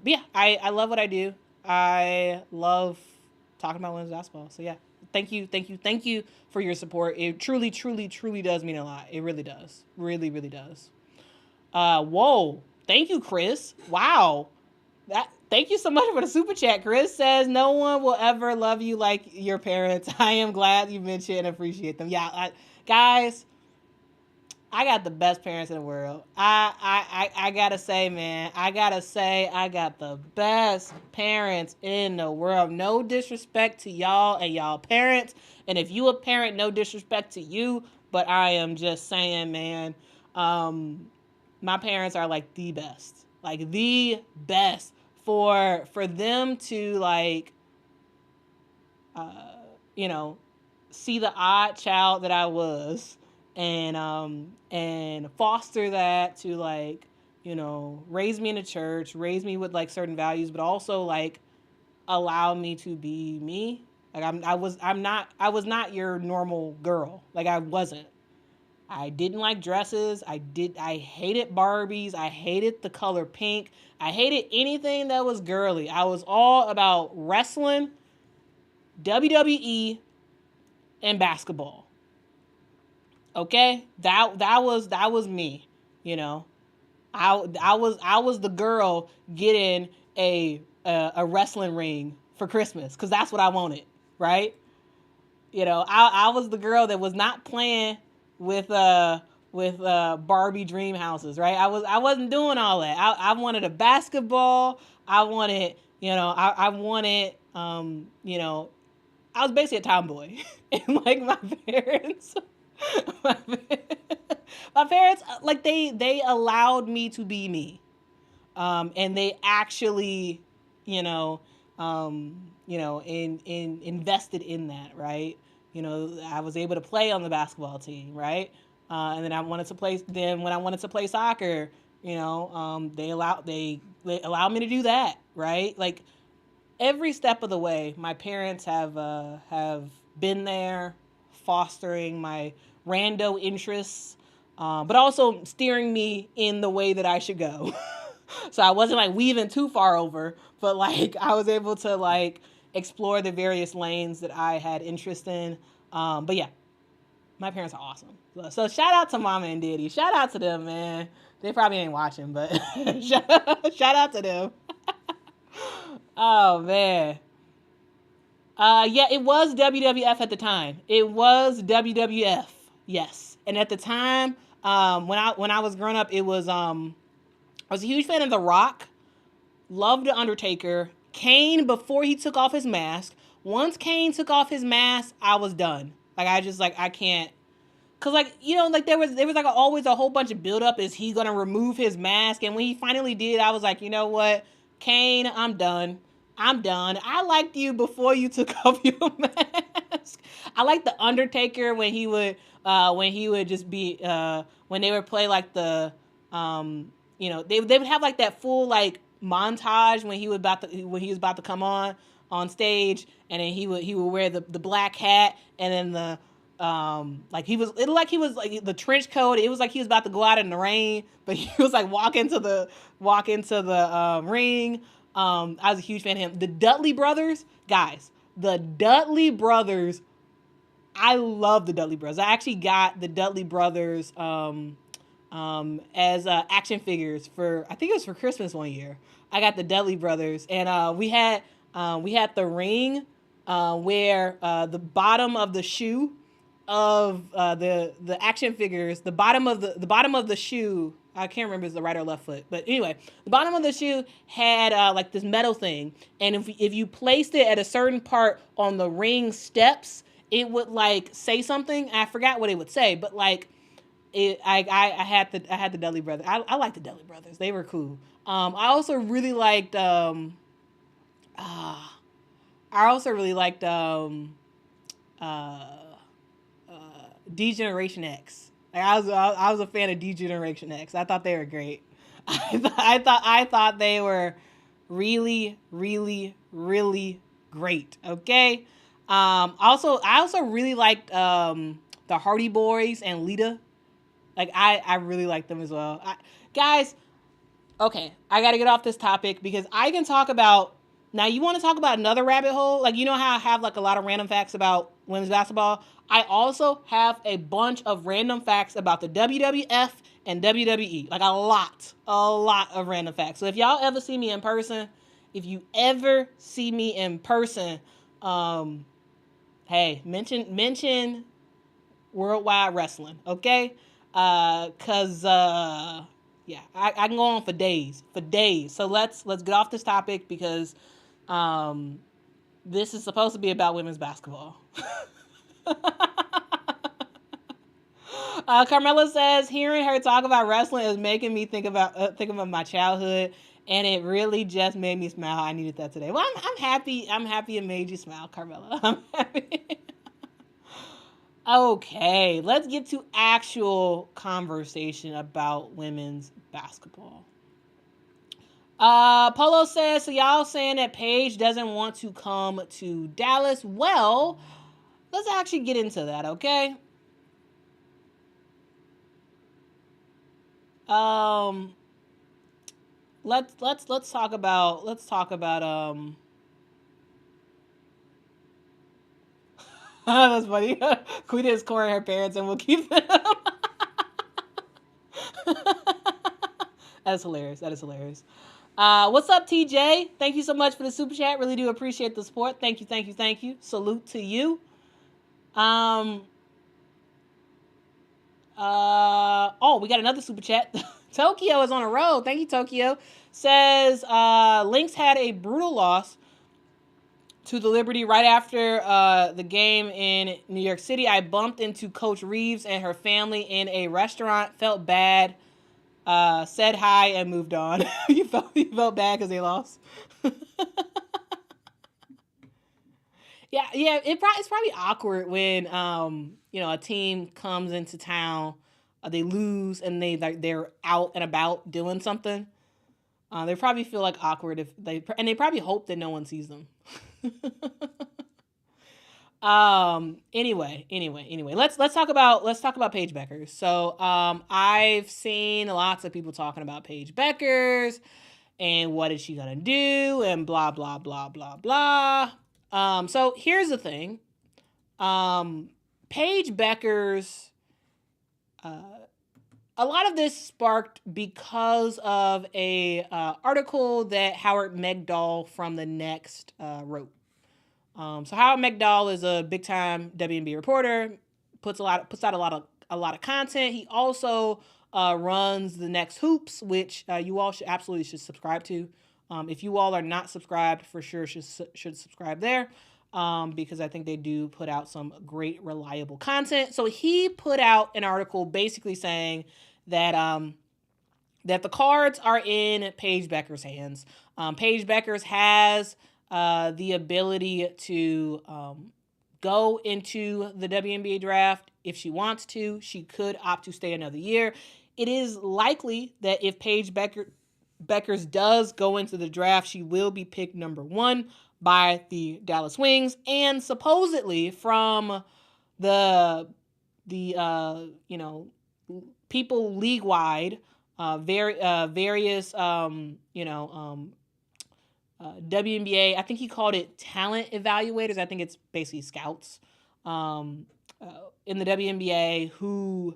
yeah, I love what I do. I love talking about women's basketball. So yeah, thank you for your support. It truly, truly, truly does mean a lot. It really does. Really, really does. Whoa. Thank you, Chris. Wow. Thank you so much for the super chat. Chris says, no one will ever love you like your parents. I am glad you mentioned and appreciate them. Yeah, guys, I got the best parents in the world. I gotta say, man, I got the best parents in the world. No disrespect to y'all and y'all parents. And if you a parent, no disrespect to you. But I am just saying, man, my parents are like the best. Like the best. For them to like, see the odd child that I was, and foster that to like, raise me in the church, raise me with like certain values, but also like allow me to be me. Like I was not your normal girl. Like I wasn't. I didn't like dresses. I hated Barbies. I hated the color pink. I hated anything that was girly. I was all about wrestling, WWE, and basketball. Okay? That was me, I was the girl getting a wrestling ring for Christmas, cuz that's what I wanted, right? I was the girl that was not playing with Barbie dream houses, right? I wasn't doing all that. I wanted a basketball. I wanted, I wanted, I was basically a tomboy. And like my parents, my parents, like they allowed me to be me. And they actually, invested in that, right? I was able to play on the basketball team, right? And then when I wanted to play soccer, they allowed me to do that, right? Like every step of the way, my parents have been there, fostering my rando interests, but also steering me in the way that I should go. So I wasn't like weaving too far over, but like I was able to like explore the various lanes that I had interest in. But yeah, my parents are awesome. So shout out to Mama and Daddy. Shout out to them, man. They probably ain't watching, but shout out to them. Oh man. Yeah, it was WWF at the time. It was WWF. Yes, and at the time, when I was growing up, it was I was a huge fan of The Rock. Loved the Undertaker. Kane before he took off his mask. Once Kane took off his mask, I was done. Like I just like I can't. Cause like like there was like always a whole bunch of build up. Is he gonna remove his mask? And when he finally did, I was like, you know what, Kane, I'm done. I'm done. I liked you before you took off your mask. I like the Undertaker when he would just be when they would play like the they would have like that full like montage when he was about to come on stage, and then he would wear the black hat, and then the like he was it like he was like the trench coat. It was like he was about to go out in the rain, but he was like walk into the ring. I was a huge fan of him. The Dudley brothers, guys. The Dudley brothers. I love the Dudley brothers. I actually got the Dudley brothers as action figures for, I think it was for Christmas one year. I got the Dudley brothers, and we had the ring where the bottom of the shoe of the action figures, the bottom of the shoe. I can't remember if it's the right or left foot, but anyway, the bottom of the shoe had like this metal thing, and if you placed it at a certain part on the ring steps, it would like say something. I forgot what it would say, but like I had the Dudley brothers. I like the Dudley brothers. They were cool. I also really liked D Generation X. Like, I was a fan of D Generation X. I thought they were great. I thought they were really, really, really great. Okay. I also really liked the Hardy Boys and Lita. Like I really like them as well. Guys, okay, I got to get off this topic because I can talk about. Now, you want to talk about another rabbit hole? Like, you know how I have like a lot of random facts about women's basketball? I also have a bunch of random facts about the WWF and WWE. Like a lot of random facts. So if y'all ever see me in person, hey, mention Worldwide Wrestling, okay? Cause yeah, I can go on for days. So let's get off this topic because this is supposed to be about women's basketball. Carmela says, hearing her talk about wrestling is making me think of my childhood, and it really just made me smile. I needed that today. Well, I'm happy. I'm happy it made you smile, Carmela. I'm happy. Okay, let's get to actual conversation about women's basketball. Polo says, so y'all saying that Paige doesn't want to come to Dallas? Well, let's actually get into that, okay? Let's talk about that's funny. Quita is calling her parents and we'll keep them. That is hilarious. What's up, TJ? Thank you so much for the super chat. Really do appreciate the support. Thank you. Salute to you. We got another super chat. Tokyo is on a roll. Thank you, Tokyo. Says Lynx had a brutal loss to the Liberty right after the game in New York City. I bumped into Coach Reeves and her family in a restaurant. Felt bad. Said hi and moved on. you felt bad because they lost. Yeah. It's probably awkward when a team comes into town, they lose, and they're out and about doing something. They probably feel like awkward if they probably hope that no one sees them. Anyway, let's talk about Paige Bueckers. So, I've seen lots of people talking about Paige Bueckers and what is she gonna do and blah blah blah blah blah. So here's the thing. Paige Bueckers, a lot of this sparked because of a article that Howard Megdal from The Next wrote. So Howard McDowell is a big time WNBA reporter, puts out a lot of content. He also runs the Next Hoops, which you all should subscribe to. If you all are not subscribed, for sure should subscribe there, because I think they do put out some great reliable content. So he put out an article basically saying that that the cards are in Paige Bueckers' hands. Paige Bueckers has the ability to go into the WNBA draft if she wants to. She could opt to stay another year. It is likely that if Paige Bueckers does go into the draft, she will be picked number 1 by the Dallas Wings, and supposedly from the people league wide, various WNBA, I think he called it talent evaluators. I think it's basically scouts in the WNBA who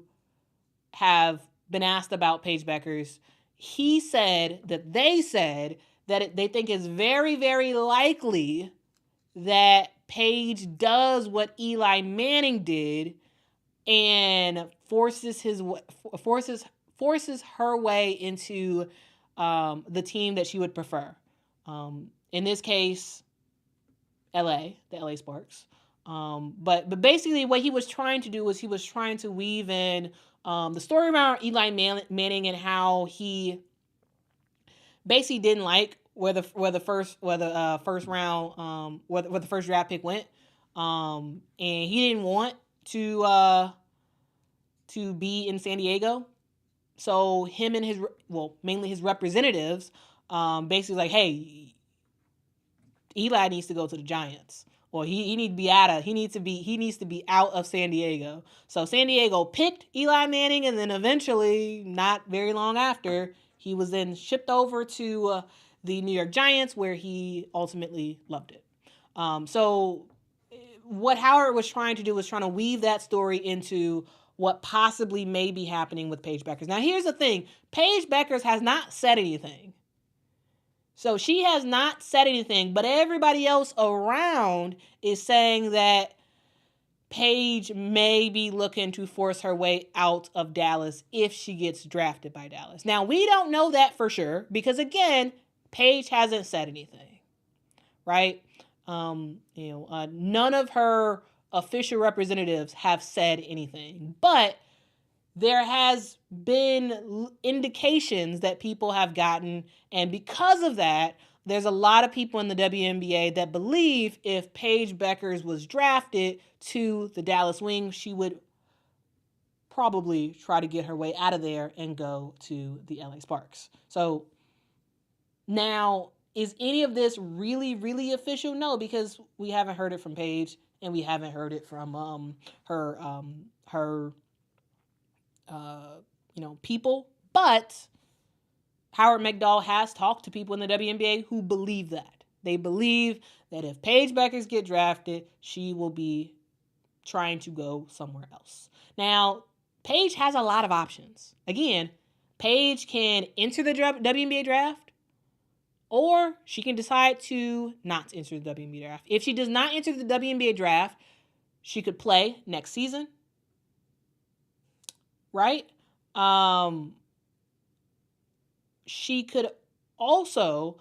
have been asked about Paige Bueckers. They said that they think it's very, very likely that Paige does what Eli Manning did and forces her way into the team that she would prefer. In this case, the LA Sparks. But basically what he was trying to do was he was trying to weave in the story around Eli Manning and how he basically didn't like where the first draft pick went, and he didn't want to be in San Diego. So him and mainly his representatives, basically like, hey, Eli needs to go to the Giants, or he needs to be out of San Diego. So San Diego picked Eli Manning, and then eventually, not very long after, he was then shipped over to the New York Giants, where he ultimately loved it. So what Howard was trying to do was trying to weave that story into what possibly may be happening with Paige Bueckers. Now, here's the thing. Paige Bueckers has not said anything. So she has not said anything, but everybody else around is saying that Paige may be looking to force her way out of Dallas if she gets drafted by Dallas. Now, we don't know that for sure because, again, Paige hasn't said anything, right? None of her official representatives have said anything, but there has been indications that people have gotten, and because of that, there's a lot of people in the WNBA that believe if Paige Bueckers was drafted to the Dallas Wings, she would probably try to get her way out of there and go to the LA Sparks. So now, is any of this really, really official? No, because we haven't heard it from Paige, and we haven't heard it from her people. But Howard McDowell has talked to people in the WNBA who believe that. They believe that if Paige Bueckers get drafted, she will be trying to go somewhere else. Now, Paige has a lot of options. Again, Paige can enter the WNBA draft, or she can decide to not enter the WNBA draft. If she does not enter the WNBA draft, she could play next season, right? She could also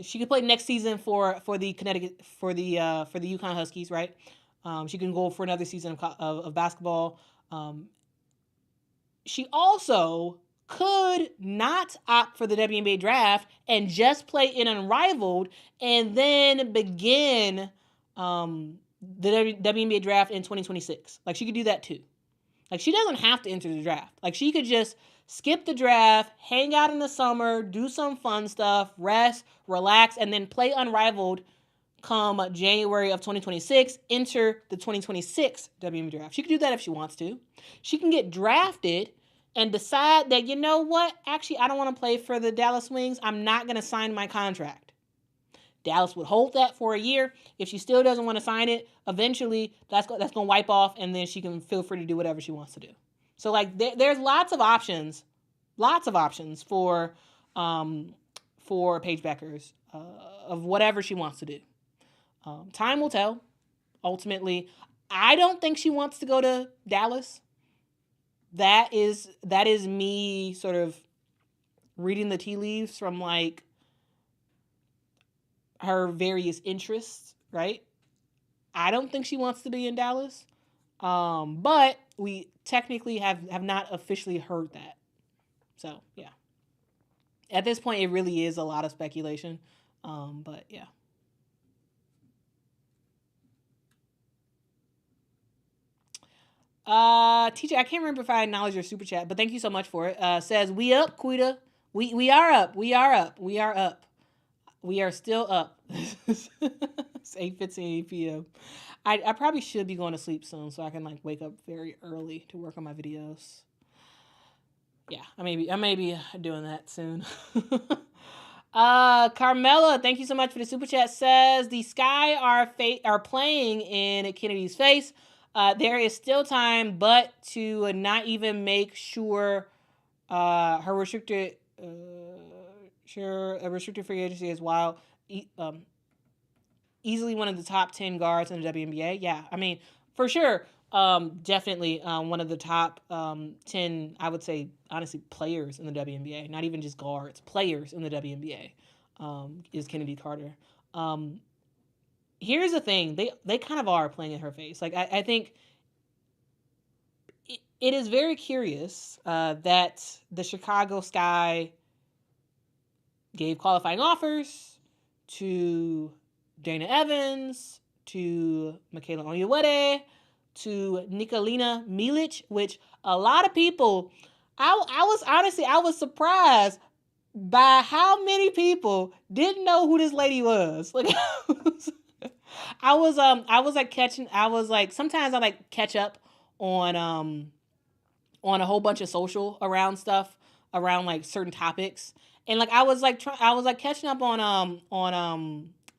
she could play next season for the UConn Huskies, right? She can go for another season of basketball. She also could not opt for the WNBA draft and just play in Unrivaled and then begin the WNBA draft in 2026. Like, she could do that too. Like, she doesn't have to enter the draft. Like, she could just skip the draft, hang out in the summer, do some fun stuff, rest, relax, and then play Unrivaled come January of 2026, enter the 2026 WNBA draft. She could do that if she wants to. She can get drafted and decide that, you know what, actually, I don't want to play for the Dallas Wings. I'm not going to sign my contract. Dallas would hold that for a year. If she still doesn't want to sign it, eventually that's going to wipe off, and then she can feel free to do whatever she wants to do. So, like, there's lots of options for Paige Bueckers of whatever she wants to do. Time will tell. Ultimately, I don't think she wants to go to Dallas. That is me sort of reading the tea leaves from like her various interests, right? I don't think she wants to be in Dallas. But we technically have not officially heard that. So, yeah. At this point, it really is a lot of speculation. But yeah. TJ, I can't remember if I acknowledged your super chat, but thank you so much for it. Says, we up, Quita. We are up. We are up. We are up. We are still up. It's 8:15 p.m. I probably should be going to sleep soon so I can like wake up very early to work on my videos. Yeah, I may be doing that soon. Carmela, thank you so much for the super chat. Says the Sky are playing in Kennedy's face. There is still time, but to not even make sure her restricted free agency is wild. Easily one of the top 10 guards in the WNBA. Yeah, I mean, for sure. Definitely one of the top 10, I would say, honestly, players in the WNBA. Not even just guards, players in the WNBA is Kennedy Carter. Here's the thing. They kind of are playing in her face. Like, I think it is very curious that the Chicago Sky gave qualifying offers to Dana Evans, to Michaela Onyeweide, to Nikolina Milic, which a lot of people, I was surprised by how many people didn't know who this lady was. Like, I was sometimes I like catch up on a whole bunch of social around stuff around like certain topics. And like I was catching up on I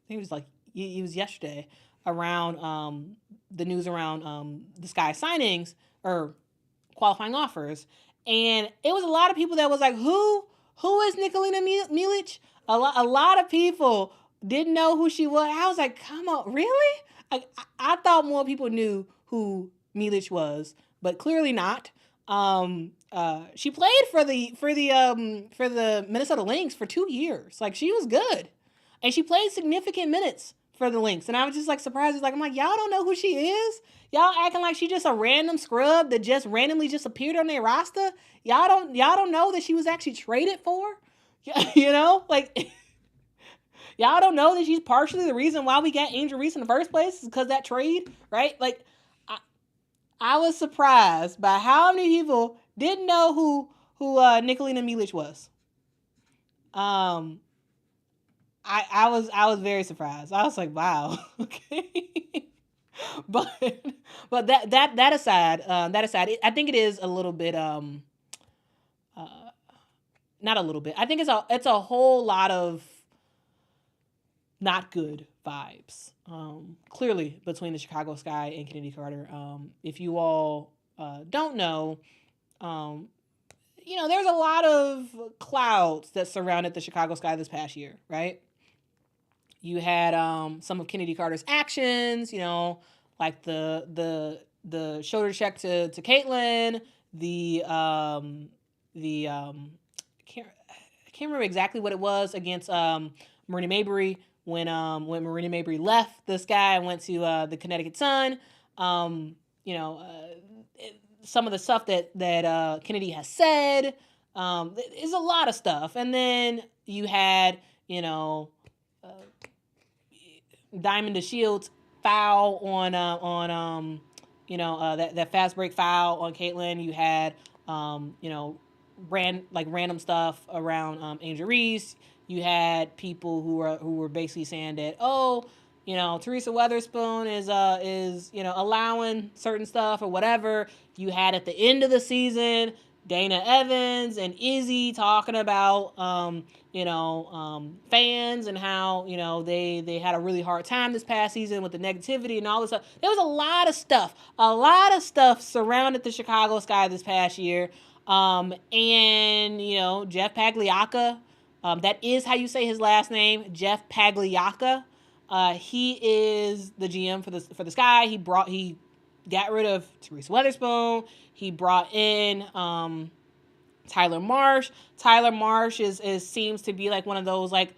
think it was yesterday around the news around the Sky signings or qualifying offers, and it was a lot of people that was like, who is Nikolina Milic? A lot of people didn't know who she was. I was like, come on, really? I thought more people knew who Milic was, but clearly not. She played for the Minnesota Lynx for 2 years. Like, she was good, and she played significant minutes for the Lynx. And I was just like surprised. I'm like, y'all don't know who she is? Y'all acting like she just a random scrub that just randomly just appeared on their roster. Y'all don't know that she was actually traded for. You know, like y'all don't know that she's partially the reason why we got Angel Reese in the first place is because that trade, right? Like, I was surprised by how many people didn't know who Nikolina Milic was. I was very surprised. I was like, wow, okay. but that aside, I think it is a little bit not a little bit. I think it's a whole lot of not good vibes. Clearly between the Chicago Sky and Kennedy Carter. If you all don't know, there's a lot of clouds that surrounded the Chicago Sky this past year, right? You had some of Kennedy Carter's actions, like the shoulder check to Caitlin, I can't remember exactly what it was against Marina Mabrey when Marina Mabrey left the Sky and went to the Connecticut Sun. Some of the stuff that Kennedy has said is a lot of stuff. And then you had, Diamond DeShields foul on that fast break foul on Caitlin. You had random stuff around Angel Reese. You had people who were basically saying that, Teresa Weatherspoon is allowing certain stuff or whatever. You had at the end of the season Dana Evans and Izzy talking about fans and how they had a really hard time this past season with the negativity and all this stuff. There was a lot of stuff surrounded the Chicago Sky this past year. And Jeff Pagliacca, that is how you say his last name, Jeff Pagliacca. He is the GM for the Sky. He got rid of Therese Weatherspoon. He brought in Tyler Marsh. Tyler Marsh is seems to be like one of those like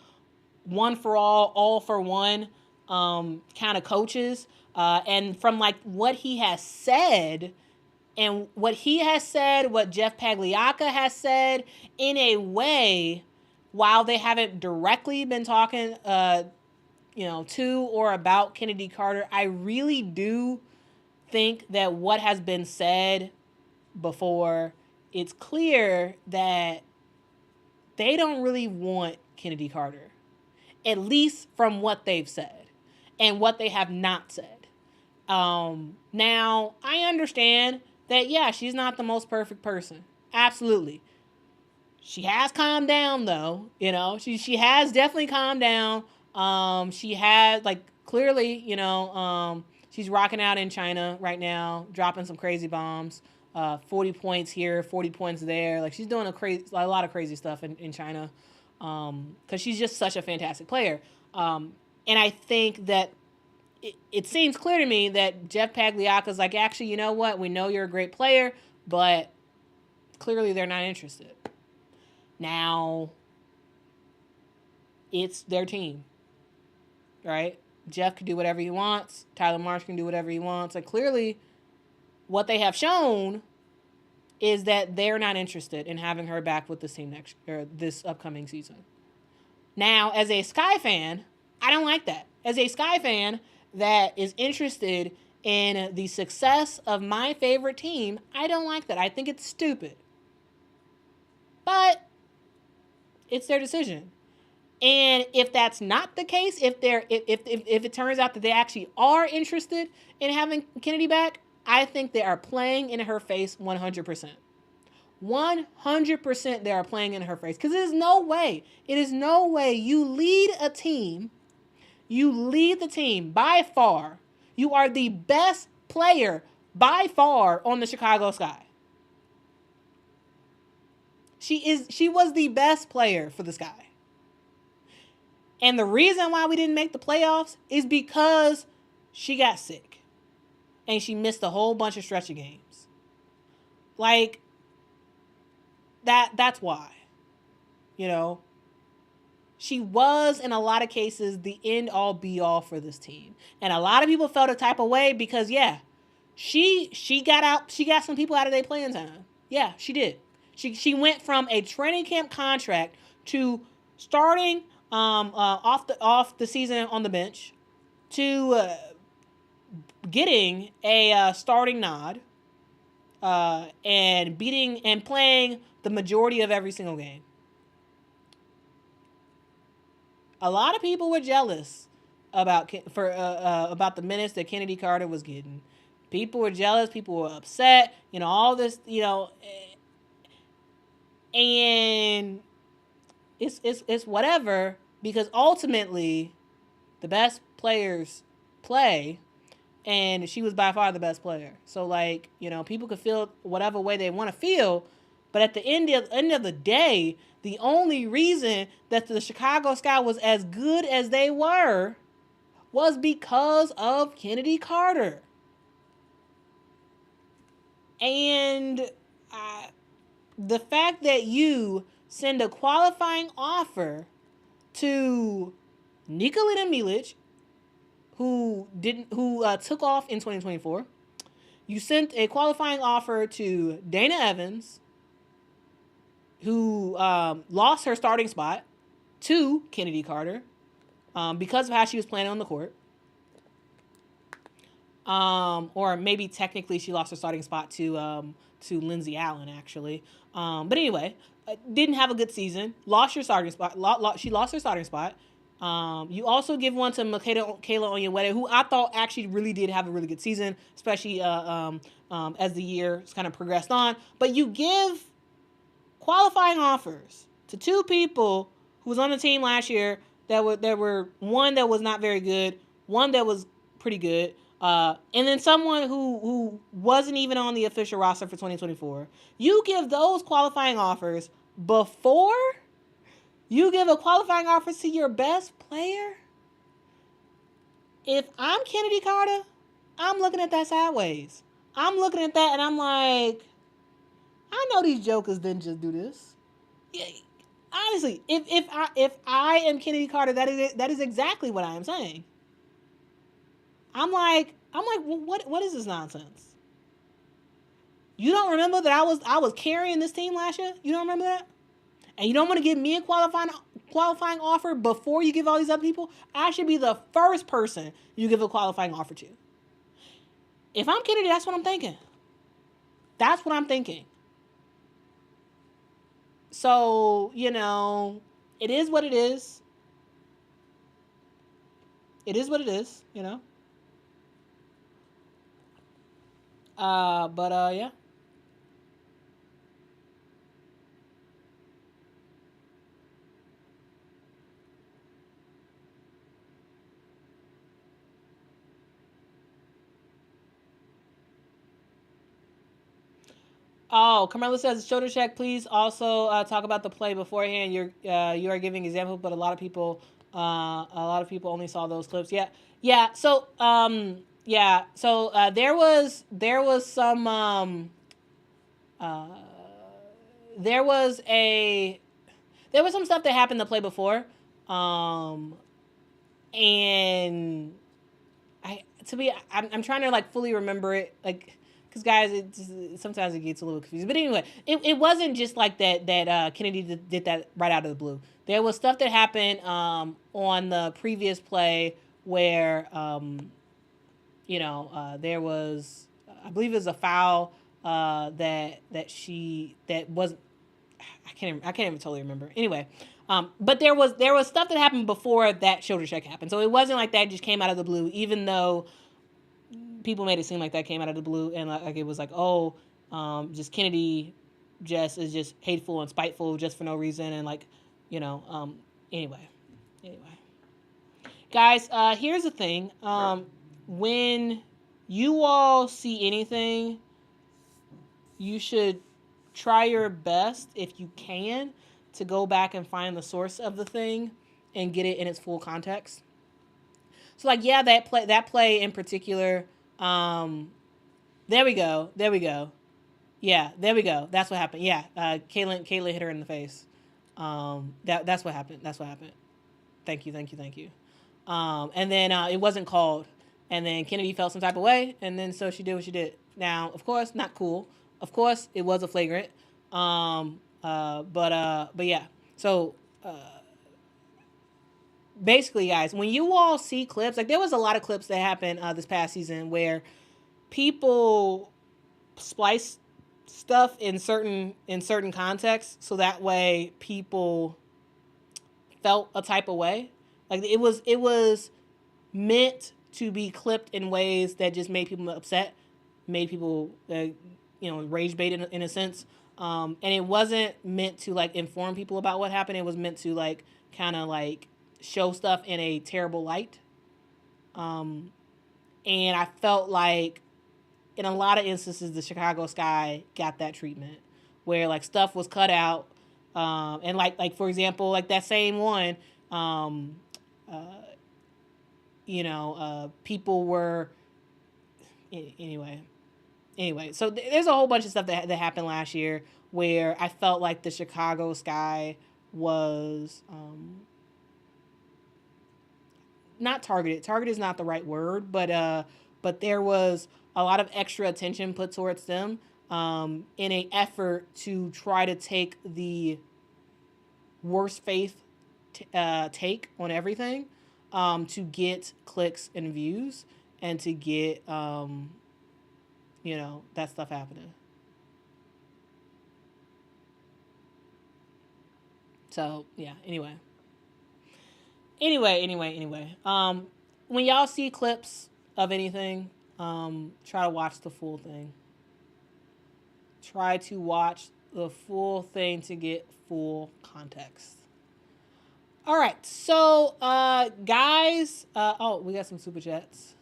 one for all for one kind of coaches. And from like what he has said, what Jeff Pagliacca has said, in a way, while they haven't directly been talking, to or about Kennedy Carter, I really do think that what has been said before, it's clear that they don't really want Kennedy Carter, at least from what they've said and what they have not said. Now, I understand that, yeah, she's not the most perfect person. Absolutely. She has calmed down, though. She has definitely calmed down. She has, clearly, she's rocking out in China right now, dropping some crazy bombs. 40 points here, 40 points there. Like, she's doing a lot of crazy stuff in China, because she's just such a fantastic player. And I think that it seems clear to me that Jeff Pagliacca's like, actually, you know what? We know you're a great player, but clearly they're not interested. Now, it's their team, right? Jeff can do whatever he wants. Tyler Marsh can do whatever he wants. Like, clearly, what they have shown is that they're not interested in having her back with this team this upcoming season. Now, as a Sky fan, I don't like that. As a Sky fan that is interested in the success of my favorite team, I don't like that. I think it's stupid. But it's their decision. And if that's not the case, if it turns out that they actually are interested in having Kennedy back, I think they are playing in her face 100%. 100% they are playing in her face. Because it is no way you lead a team. You lead the team by far. You are the best player by far on the Chicago Sky. She was the best player for the Sky. And the reason why we didn't make the playoffs is because she got sick. And she missed a whole bunch of stretch of games. Like, that's why. She was, in a lot of cases, the end-all, be-all for this team. And a lot of people felt a type of way because, yeah, she got some people out of their playing time. Yeah, she did. She went from a training camp contract to starting off the season on the bench to getting a starting nod and playing the majority of every single game. A lot of people were jealous about the minutes that Kennedy Carter was getting. People were jealous. People were upset. All this. And it's whatever, because ultimately the best players play, and she was by far the best player. So people could feel whatever way they want to feel, but at the end of the day, the only reason that the Chicago Sky was as good as they were was because of Kennedy Carter. And the fact that you send a qualifying offer to Nikolina Milic, who took off in 2024. You sent a qualifying offer to Dana Evans, who lost her starting spot to Kennedy Carter because of how she was playing on the court. Or maybe technically she lost her starting spot to Lindsay Allen, actually. But anyway, didn't have a good season. Lost your starting spot. She lost her starting spot. You also give one to Kayla Onyewere, who I thought actually really did have a really good season, especially as the year kind of progressed on. But you give qualifying offers to two people who was on the team last year that were one that was not very good, one that was pretty good, and then someone who wasn't even on the official roster for 2024. You give those qualifying offers before you give a qualifying offer to your best player? if I'm Kennedy Carter, I'm looking at that sideways. I'm looking at that and I'm like, I know these jokers didn't just do this. Yeah, honestly, if I am Kennedy Carter, that is exactly what I am saying. I'm like, what is this nonsense? You don't remember that I was carrying this team last year? You don't remember that? And you don't want to give me a qualifying offer before you give all these other people? I should be the first person you give a qualifying offer to. If I'm Kennedy, that's what I'm thinking. That's what I'm thinking. So, it is what it is. It is what it is. But yeah. Oh, Carmela says shoulder check. Please also talk about the play beforehand. You are giving examples, but a lot of people only saw those clips. Yeah, yeah. So yeah. So there was some uh, there was a there was some stuff that happened the play before, um, and I'm trying to like fully remember it, like, because guys, sometimes it gets a little confusing. But anyway, it wasn't just like that Kennedy did that right out of the blue. There was stuff that happened on the previous play where there was, I believe it was a foul that was, I can't even totally remember. Anyway, but there was stuff that happened before that shoulder check happened. So it wasn't like that just came out of the blue, even though people made it seem like that came out of the blue and like it was like, oh, just Kennedy is just hateful and spiteful just for no reason, and like, anyway, guys, here's the thing. When you all see anything, you should try your best, if you can, to go back and find the source of the thing and get it in its full context. So like, yeah, that play in particular, there we go. Yeah, there we go. That's what happened. Yeah, Caitlin hit her in the face. That's what happened. Thank you. And then it wasn't called, and then Kennedy felt some type of way, and then so she did what she did. Now, of course, not cool. Of course, it was a flagrant. But yeah. So basically, guys, when you all see clips, like there was a lot of clips that happened this past season where people splice stuff in certain contexts, so that way people felt a type of way. Like it was meant to be clipped in ways that just made people upset, made people rage bait in a sense. And it wasn't meant to like inform people about what happened. It was meant to like kind of like show stuff in a terrible light. And I felt like in a lot of instances the Chicago Sky got that treatment where like stuff was cut out. And like for example, like that same one, people were anyway. So there's a whole bunch of stuff that happened last year where I felt like the Chicago Sky was not targeted. Target is not the right word, but there was a lot of extra attention put towards them in an effort to try to take the worst faith take on everything, to get clicks and views and to get that stuff happening. So yeah. Anyway. When y'all see clips of anything, try to watch the full thing. Try to watch the full thing to get full context. All right, so guys, we got some super chats.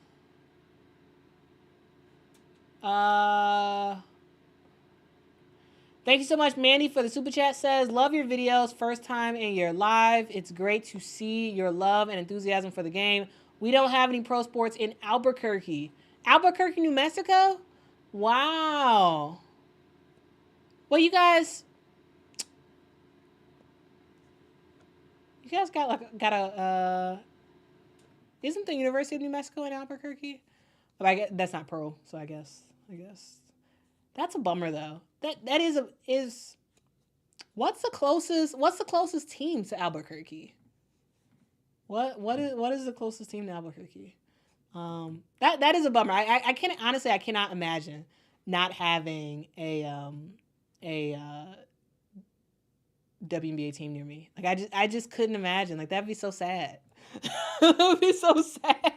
Thank you so much, Mandy, for the super chat. Says, love your videos. First time in your live. It's great to see your love and enthusiasm for the game. We don't have any pro sports in Albuquerque. Albuquerque, New Mexico? Wow. Well, you guys got a isn't the University of New Mexico in Albuquerque? But I guess that's not pro, so I guess that's a bummer though. That is what's the closest team to Albuquerque? What is the closest team to Albuquerque? That is a bummer. I can't honestly, I cannot imagine not having a WNBA team near me. Like I just couldn't imagine. Like that'd be so sad. That would be so sad.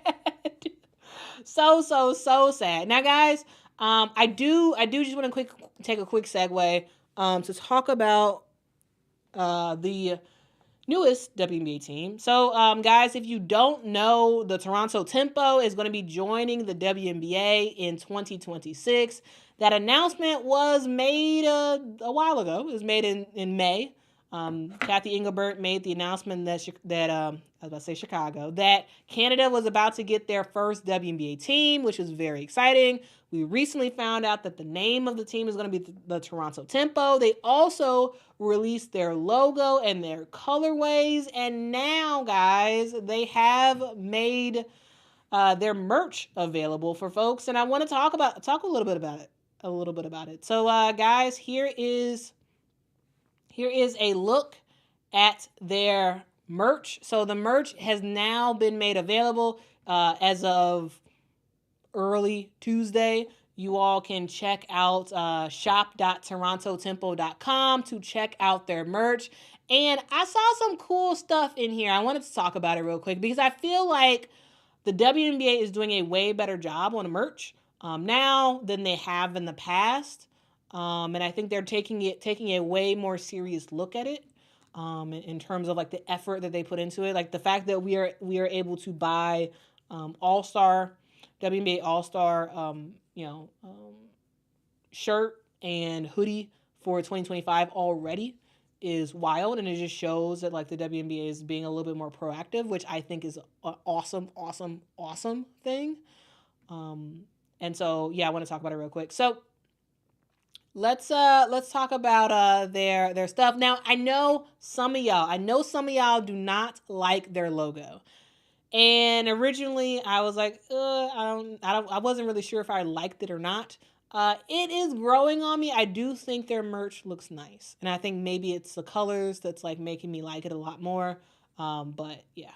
So sad. Now, guys, I do just want to take a quick segue to talk about the newest WNBA team. So, guys, if you don't know, the Toronto Tempo is going to be joining the WNBA in 2026. That announcement was made a while ago. It was made in May. Kathy Engelbert made the announcement that I was about to say Chicago, that Canada was about to get their first WNBA team, which was very exciting. We recently found out that the name of the team is going to be the Toronto Tempo. They also released their logo and their colorways, and now, guys, they have made their merch available for folks, and I want to talk a little bit about it. So, guys, here is a look at their merch. So the merch has now been made available as of early Tuesday. You all can check out shop.torontotempo.com to check out their merch. And I saw some cool stuff in here. I wanted to talk about it real quick because I feel like the WNBA is doing a way better job on the merch now than they have in the past. And I think they're taking a way more serious look at it in terms of like the effort that they put into it. Like the fact that we are able to buy All-Star, WNBA All-Star, shirt and hoodie for 2025 already is wild. And it just shows that like the WNBA is being a little bit more proactive, which I think is an awesome thing. And so, yeah, I want to talk about it real quick. So, let's talk about their stuff. Now, I know some of y'all do not like their logo. And originally I was like, I wasn't really sure if I liked it or not. It is growing on me. I do think their merch looks nice. And I think maybe it's the colors that's like making me like it a lot more. But yeah.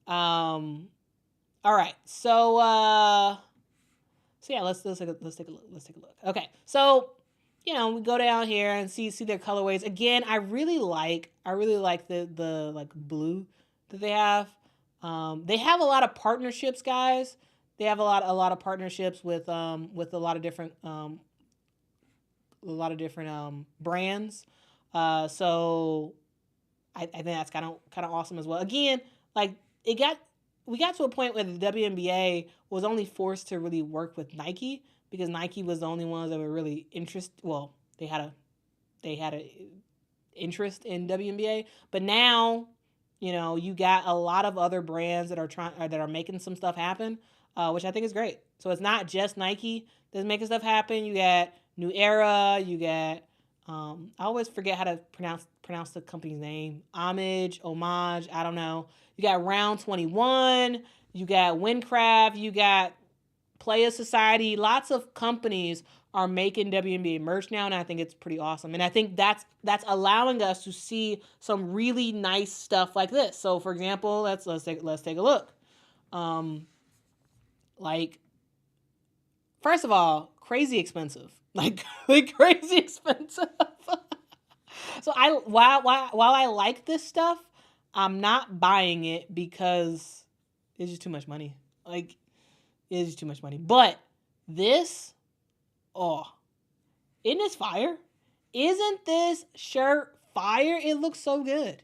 All right. So yeah, let's take a look. Okay, so we go down here and see their colorways. Again, I really like the like blue that they have. They have a lot of partnerships, guys. They have a lot of partnerships with a lot of different brands. So I think that's kind of awesome as well. Again, like we got to a point where the WNBA was only forced to really work with Nike because Nike was the only ones that were really interested. Well, they had a interest in WNBA, but now, you got a lot of other brands that are making some stuff happen, which I think is great. So it's not just Nike that's making stuff happen. You got New Era. You got I always forget how to pronounce the company's name. Homage. I don't know. You got Round 21. You got Windcraft. You got Playa Society. Lots of companies are making WNBA merch now, and I think it's pretty awesome. And I think that's allowing us to see some really nice stuff like this. So, for example, let's take a look. Like, first of all, crazy expensive. Like crazy expensive. So while I like this stuff, I'm not buying it because it's just too much money. Like, it's just too much money. But this, isn't this fire? Isn't this shirt fire? It looks so good.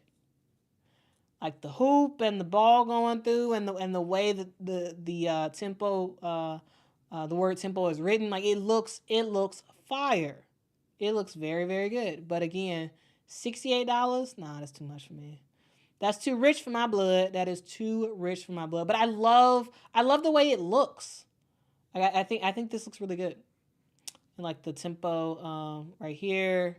Like the hoop and the ball going through, and the way that the tempo, the word tempo is written, like it looks fire. It looks very, very good. But again, $68? Nah, that's too much for me. That's too rich for my blood. That is too rich for my blood. But I love the way it looks. I think this looks really good. And like the tempo right here.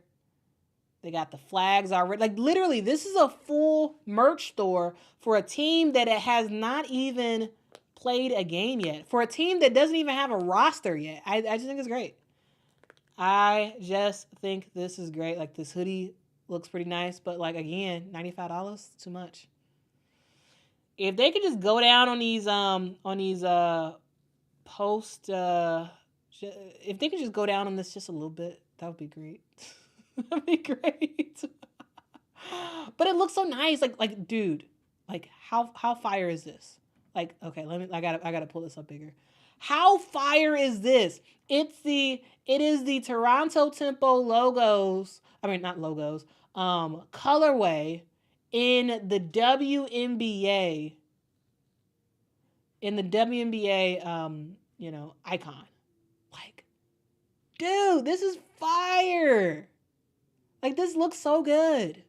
They got the flags already. Like literally, this is a full merch store for a team that it has not even played a game yet. For a team that doesn't even have a roster yet. I just think it's great. I just think this is great. Like this hoodie looks pretty nice, but like again, $95, too much. If they could just go down on these post if they could just go down on this just a little bit, that would be great. That'd be great. But it looks so nice. Like dude, like how fire is this? Like, okay, I gotta pull this up bigger. How fire is this? It is the Toronto Tempo logos. I mean, not logos. Colorway in the WNBA. In the WNBA, icon. Like, dude, this is fire. Like, this looks so good.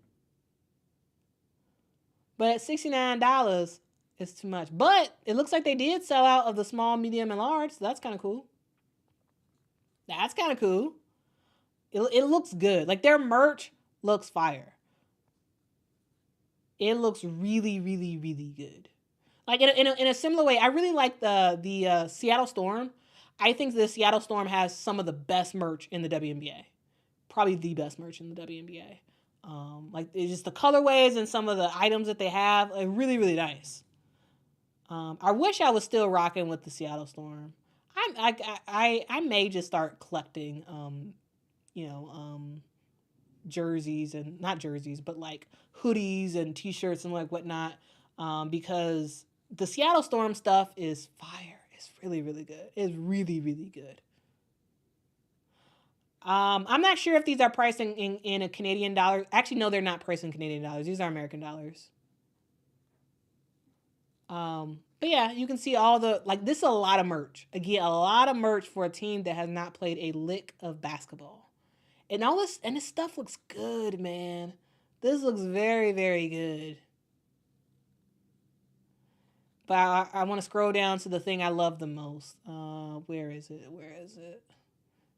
But at $69, it's too much. But it looks like they did sell out of the small, medium, and large. So that's kind of cool. That's kind of cool. It looks good. Like, their merch looks fire. It looks really, really, really good. Like, in a similar way, I really like the Seattle Storm. I think the Seattle Storm has some of the best merch in the WNBA. Probably the best merch in the WNBA. Like, it's just the colorways and some of the items that they have are really, really nice. I wish I was still rocking with the Seattle Storm. I may just start collecting, jerseys and not jerseys, but like hoodies and t-shirts and like whatnot, because the Seattle Storm stuff is fire. It's really, really good. It's really, really good. I'm not sure if these are priced in a Canadian dollar. Actually, no, they're not priced in Canadian dollars. These are American dollars. But yeah, you can see all the, like, this is a lot of merch. Again, a lot of merch for a team that has not played a lick of basketball. And all this, and this stuff looks good, man. This looks very, very good. But I want to scroll down to the thing I love the most. Where is it?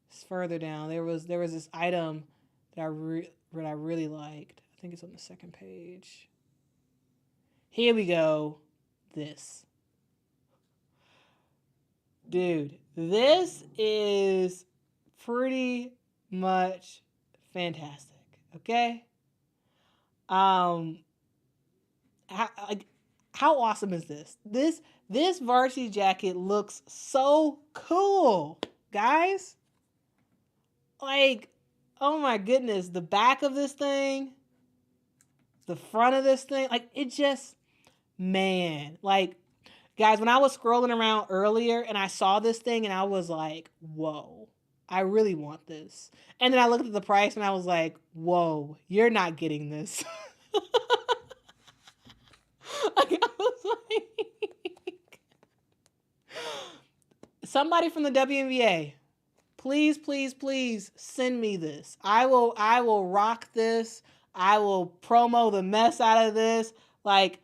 It's further down. There was this item that I really liked. I think it's on the second page. Here we go. This. Dude, this is pretty much fantastic. Okay? How awesome is this? This varsity jacket looks so cool, guys. Like, oh my goodness, the back of this thing, the front of this thing, like, it just, man, like, guys, when I was scrolling around earlier and I saw this thing and I was like, whoa, I really want this. And then I looked at the price and I was like, whoa, you're not getting this. Like, I was like, somebody from the WNBA, please, please, please send me this. I will rock this. I will promo the mess out of this. Like,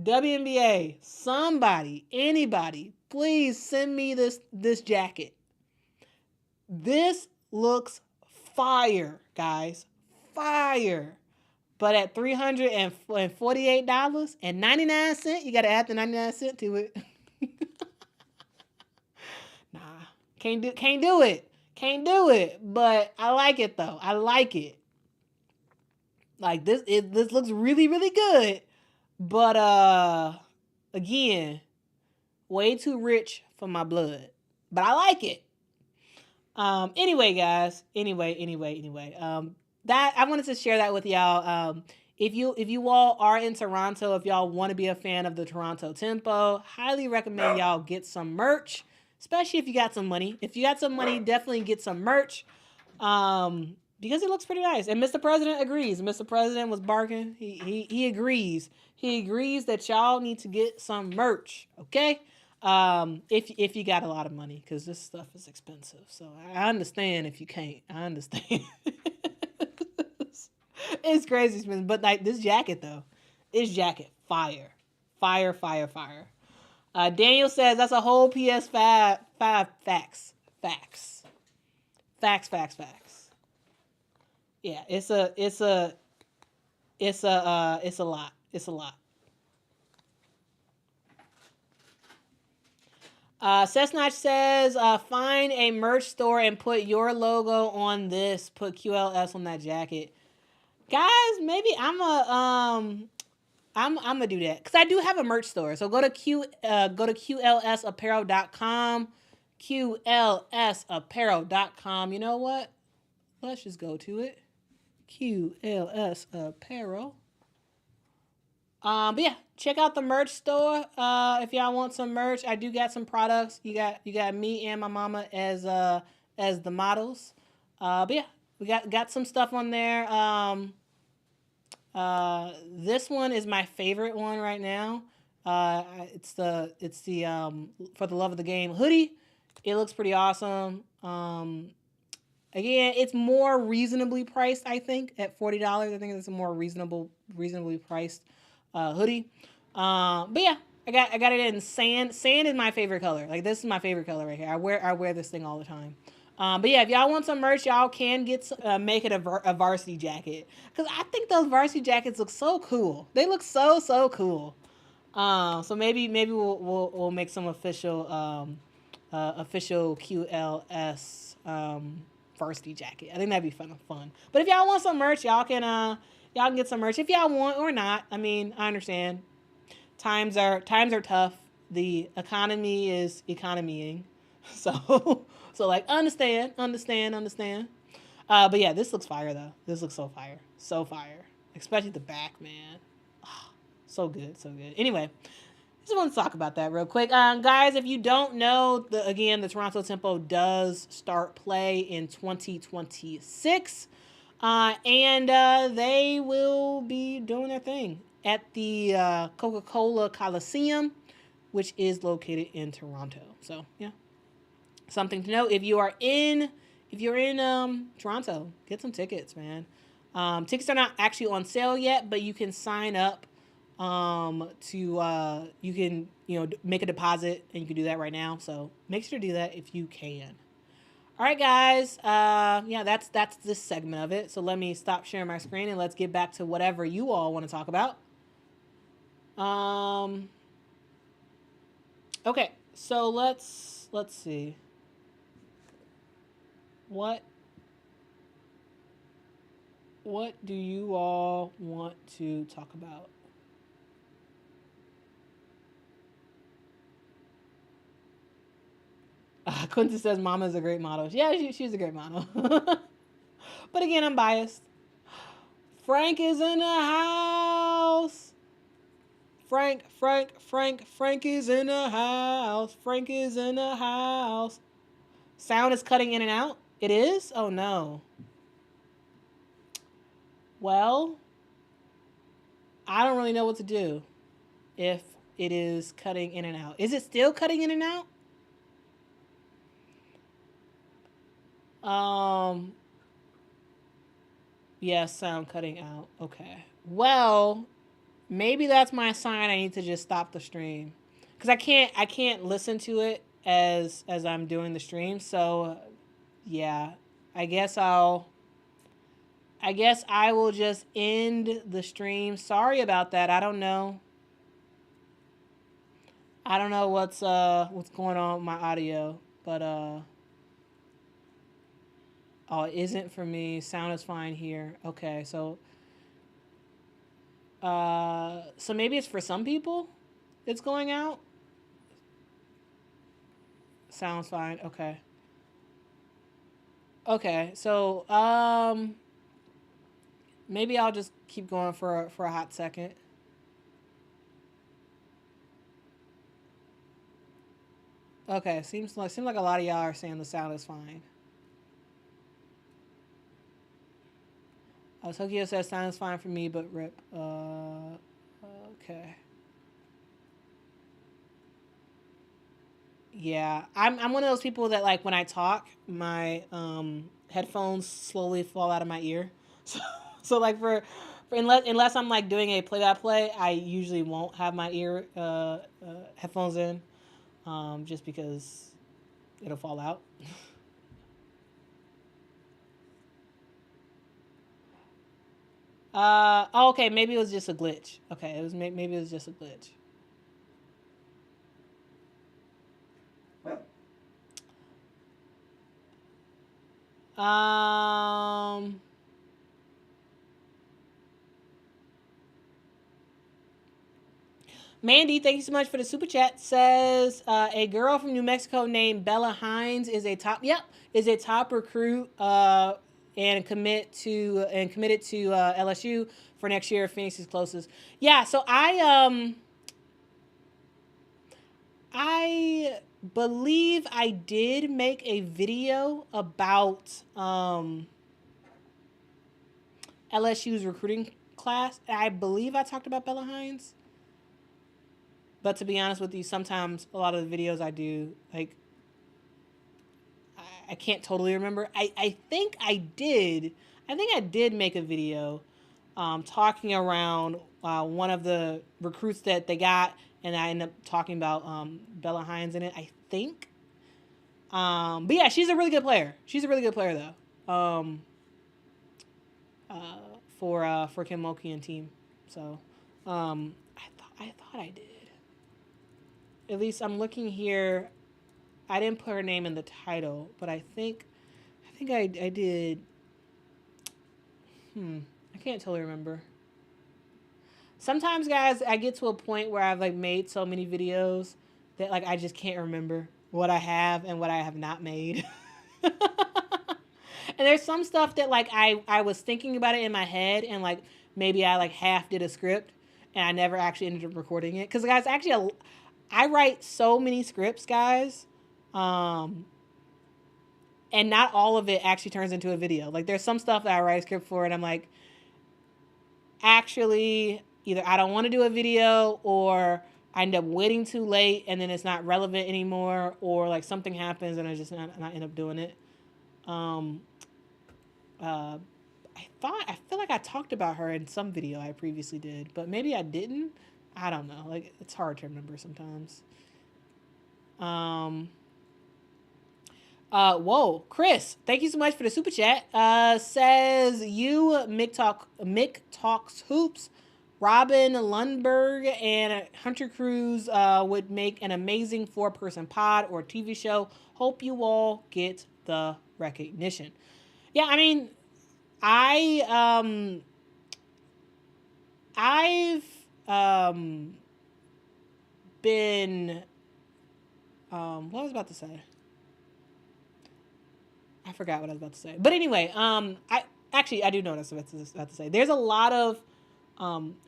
WNBA, somebody, anybody, please send me this jacket. This looks fire, guys. Fire. But at $348.99, you got to add the 99 cents to it. Nah, can't do it. Can't do it. But I like it though. I like it. Like this looks really, really good. But again, way too rich for my blood. But I like it. Anyway, guys. Anyway. That I wanted to share that with y'all. If you all are in Toronto, if y'all want to be a fan of the Toronto Tempo, highly recommend y'all get some merch, especially if you got some money. If you got some money, definitely get some merch. Because it looks pretty nice. And Mr. President agrees. Mr. President was barking. He agrees. He agrees that y'all need to get some merch. Okay? If you got a lot of money, because this stuff is expensive. So I understand if you can't. I understand. It's crazy expensive. But like this jacket though. This jacket, fire. Fire, fire, fire. Daniel says that's a whole PS5 facts. Facts. Facts, facts, facts. Yeah, it's a lot. It's a lot. Cessnach says, find a merch store and put your logo on this. Put QLS on that jacket. Guys, maybe I'm gonna do that because I do have a merch store. So go to QLSapparel.com. QLSapparel.com. You know what? Let's just go to it. QLS Apparel. But yeah, check out the merch store. If y'all want some merch, I do got some products. You got me and my mama as the models. But yeah, we got some stuff on there. This one is my favorite one right now. It's the For the Love of the Game hoodie. It looks pretty awesome. Again, it's more reasonably priced, I think, at $40. I think it's a more reasonably priced hoodie. But yeah, I got it in sand. Sand is my favorite color. Like, this is my favorite color right here. I wear this thing all the time. But yeah, if y'all want some merch, y'all can make it a varsity jacket, because I think those varsity jackets look so cool. They look so cool. So maybe we'll make some official QLS varsity jacket. I think that'd be fun. But if y'all want some merch, y'all can get some merch if y'all want or not. I mean, I understand. Times are tough. The economy is economying. So like, understand. But yeah, this looks fire though. This looks so fire. Especially the back, man. Oh, so good. Anyway, just want to talk about that real quick. Guys, if you don't know, the Toronto Tempo does start play in 2026. And they will be doing their thing at the Coca-Cola Coliseum, which is located in Toronto. So, yeah. Something to know. If you're in Toronto, get some tickets, man. Tickets are not actually on sale yet, but you can sign up you can make a deposit, and you can do that right now. So make sure to do that if you can. All right, guys. Yeah, that's this segment of it. So let me stop sharing my screen and let's get back to whatever you all want to talk about. Okay, so let's see. What do you all want to talk about? Quinta says Mama's a great model. Yeah, she's a great model. But again, I'm biased. Frank is in the house. Frank is in the house. Frank is in the house. Sound is cutting in and out. It is? Oh no. Well, I don't really know what to do if it is cutting in and out. Is it still cutting in and out? Yeah, sound cutting out. Okay. Well, maybe that's my sign I need to just stop the stream, because I can't listen to it as I'm doing the stream. So, yeah, I guess I will just end the stream. Sorry about that. I don't know what's going on with my audio, but oh, it isn't for me. Sound is fine here. Okay, so maybe it's for some people. It's going out. Sounds fine. Okay. Okay, so maybe I'll just keep going for a hot second. Okay, seems like a lot of y'all are saying the sound is fine. Tokyo says sound is fine for me, but rip. Okay. Yeah, I'm one of those people that, like, when I talk, my headphones slowly fall out of my ear. So like for unless I'm like doing a play-by-play, I usually won't have my headphones in, just because it'll fall out. Okay, maybe it was just a glitch. Okay, maybe it was just a glitch. Um, Mandy, thank you so much for the super chat. Says a girl from New Mexico named Bella Hines is a top recruit and committed to LSU for next year. Phoenix is closest. Yeah, so I believe I did make a video about LSU's recruiting class. I believe I talked about Bella Hines. But to be honest with you, sometimes a lot of the videos I do, like, I can't totally remember. I think I did. I think I did make a video talking around one of the recruits that they got, and I ended up talking about Bella Hines in it, I think. But yeah, she's a really good player. She's a really good player, though, for Kim Mulkey and team. So I thought I did. At least I'm looking here. I didn't put her name in the title, but I think I did. I can't totally remember. Sometimes, guys, I get to a point where I've like made so many videos that like I just can't remember what I have and what I have not made. And there's some stuff that like I was thinking about it in my head, and like maybe I like half did a script and I never actually ended up recording it. Because guys, actually, I write so many scripts, guys. And not all of it actually turns into a video. Like there's some stuff that I write a script for and I'm like, actually, either I don't want to do a video, or I end up waiting too late and then it's not relevant anymore, or like something happens and I just not end up doing it. I feel like I talked about her in some video I previously did, but maybe I didn't. I don't know. Like it's hard to remember sometimes. Whoa, Chris, thank you so much for the super chat. Says Mick Talks Hoops, Robin Lundberg, and Hunter Cruz would make an amazing 4-person pod or TV show. Hope you all get the recognition. Yeah, I mean, I've been what was I about to say? I forgot what I was about to say. But anyway, I do know what I was about to say. There's a lot of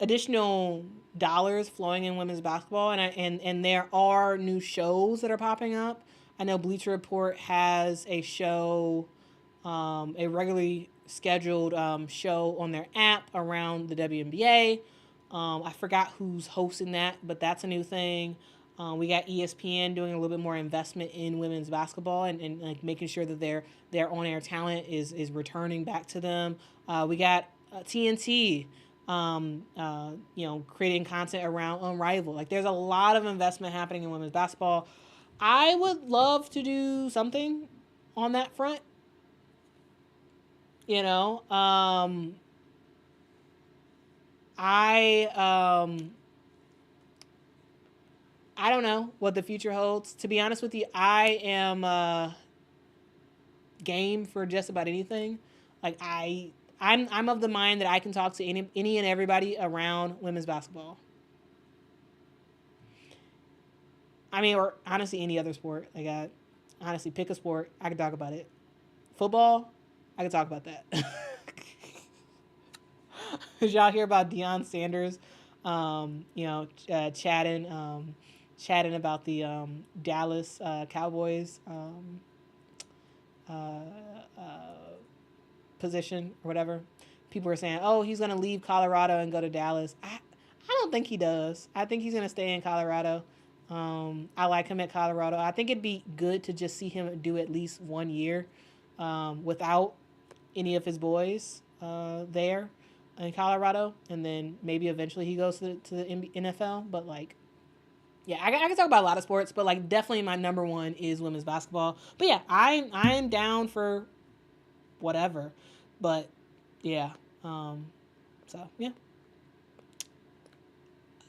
additional dollars flowing in women's basketball, and there are new shows that are popping up. I know Bleacher Report has a show, a regularly scheduled show on their app around the WNBA. I forgot who's hosting that, but that's a new thing. We got ESPN doing a little bit more investment in women's basketball and like making sure that their on-air talent is returning back to them. We got TNT, creating content around Unrivaled. Like there's a lot of investment happening in women's basketball. I would love to do something on that front. I don't know what the future holds. To be honest with you, I am game for just about anything. Like I'm of the mind that I can talk to any and everybody around women's basketball. I mean, or honestly any other sport. Like honestly pick a sport, I can talk about it. Football, I can talk about that. Did y'all hear about Deion Sanders? Chatting about the Dallas Cowboys position or whatever. People are saying, oh, he's going to leave Colorado and go to Dallas. I don't think he does. I think he's going to stay in Colorado. I like him at Colorado. I think it'd be good to just see him do at least 1 year without any of his boys there. in Colorado, and then maybe eventually he goes to the NFL. But like, yeah, I can talk about a lot of sports, but like definitely my number one is women's basketball. But yeah, I'm down for whatever. But yeah, so yeah.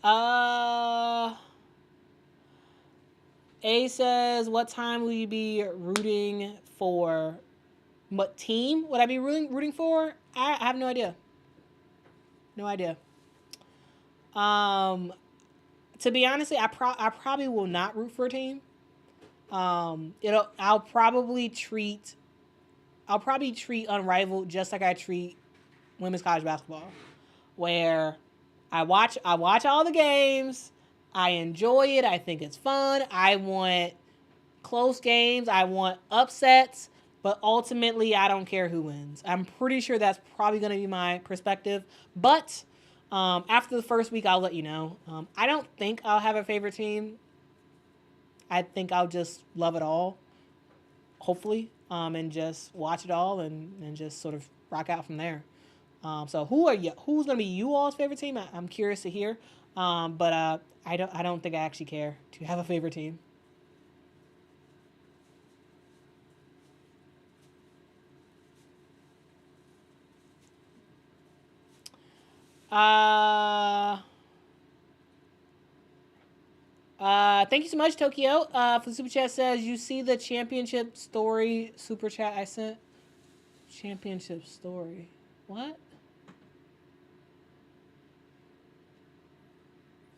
Uh, A says, what time will you be rooting for? What team would I be rooting for? I have no idea. No idea. Um, to be honest, I probably will not root for a team. I'll probably treat Unrivaled just like I treat women's college basketball, where I watch all the games. I enjoy it. I think it's fun. I want close games. I want upsets. But ultimately, I don't care who wins. I'm pretty sure that's probably going to be my perspective. But after the first week, I'll let you know. I don't think I'll have a favorite team. I think I'll just love it all, hopefully, and just watch it all and just sort of rock out from there. So who's gonna be you all's favorite team? I'm curious to hear. But I don't think I actually care to have a favorite team. Uh, thank you so much, Tokyo. For the super chat says you see the championship story super chat I sent. Championship story. What?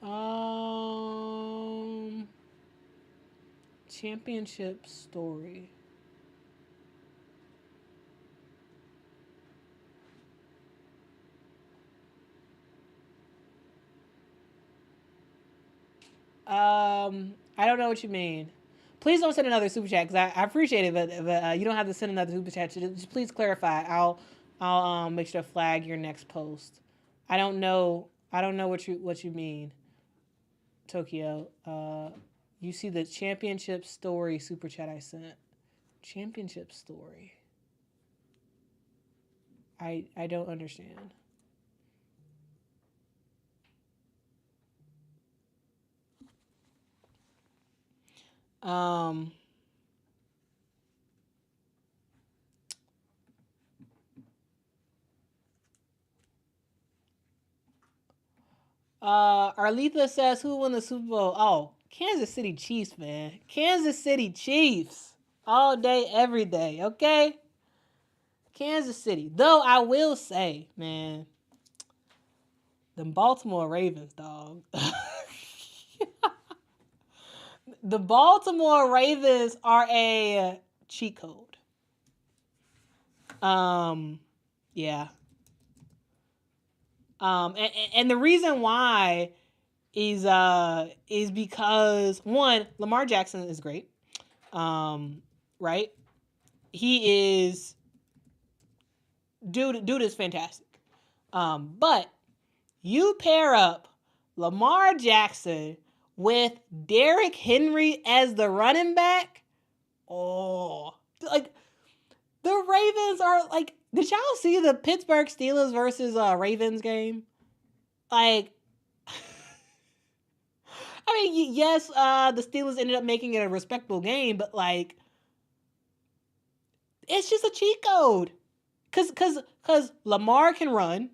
Um, championship story. I don't know what you mean. Please don't send another super chat because I appreciate it, but you don't have to send another super chat. Just please clarify. I'll make sure to flag your next post. I don't know. I don't know what you mean, Tokyo. You see the championship story super chat I sent. Championship story. I don't understand. Um. Arletha says, who won the Super Bowl? Oh, Kansas City Chiefs, man. Kansas City Chiefs. All day, every day, okay? Kansas City. Though I will say, man, the Baltimore Ravens, dog. The Baltimore Ravens are a cheat code. Yeah. And the reason why is because one, Lamar Jackson is great. Right? He is dude is fantastic. But you pair up Lamar Jackson with Derrick Henry as the running back. Oh, like the Ravens are like. Did y'all see the Pittsburgh Steelers versus Ravens game? Like, I mean, yes, the Steelers ended up making it a respectable game, but like, it's just a cheat code. Cause Lamar can run,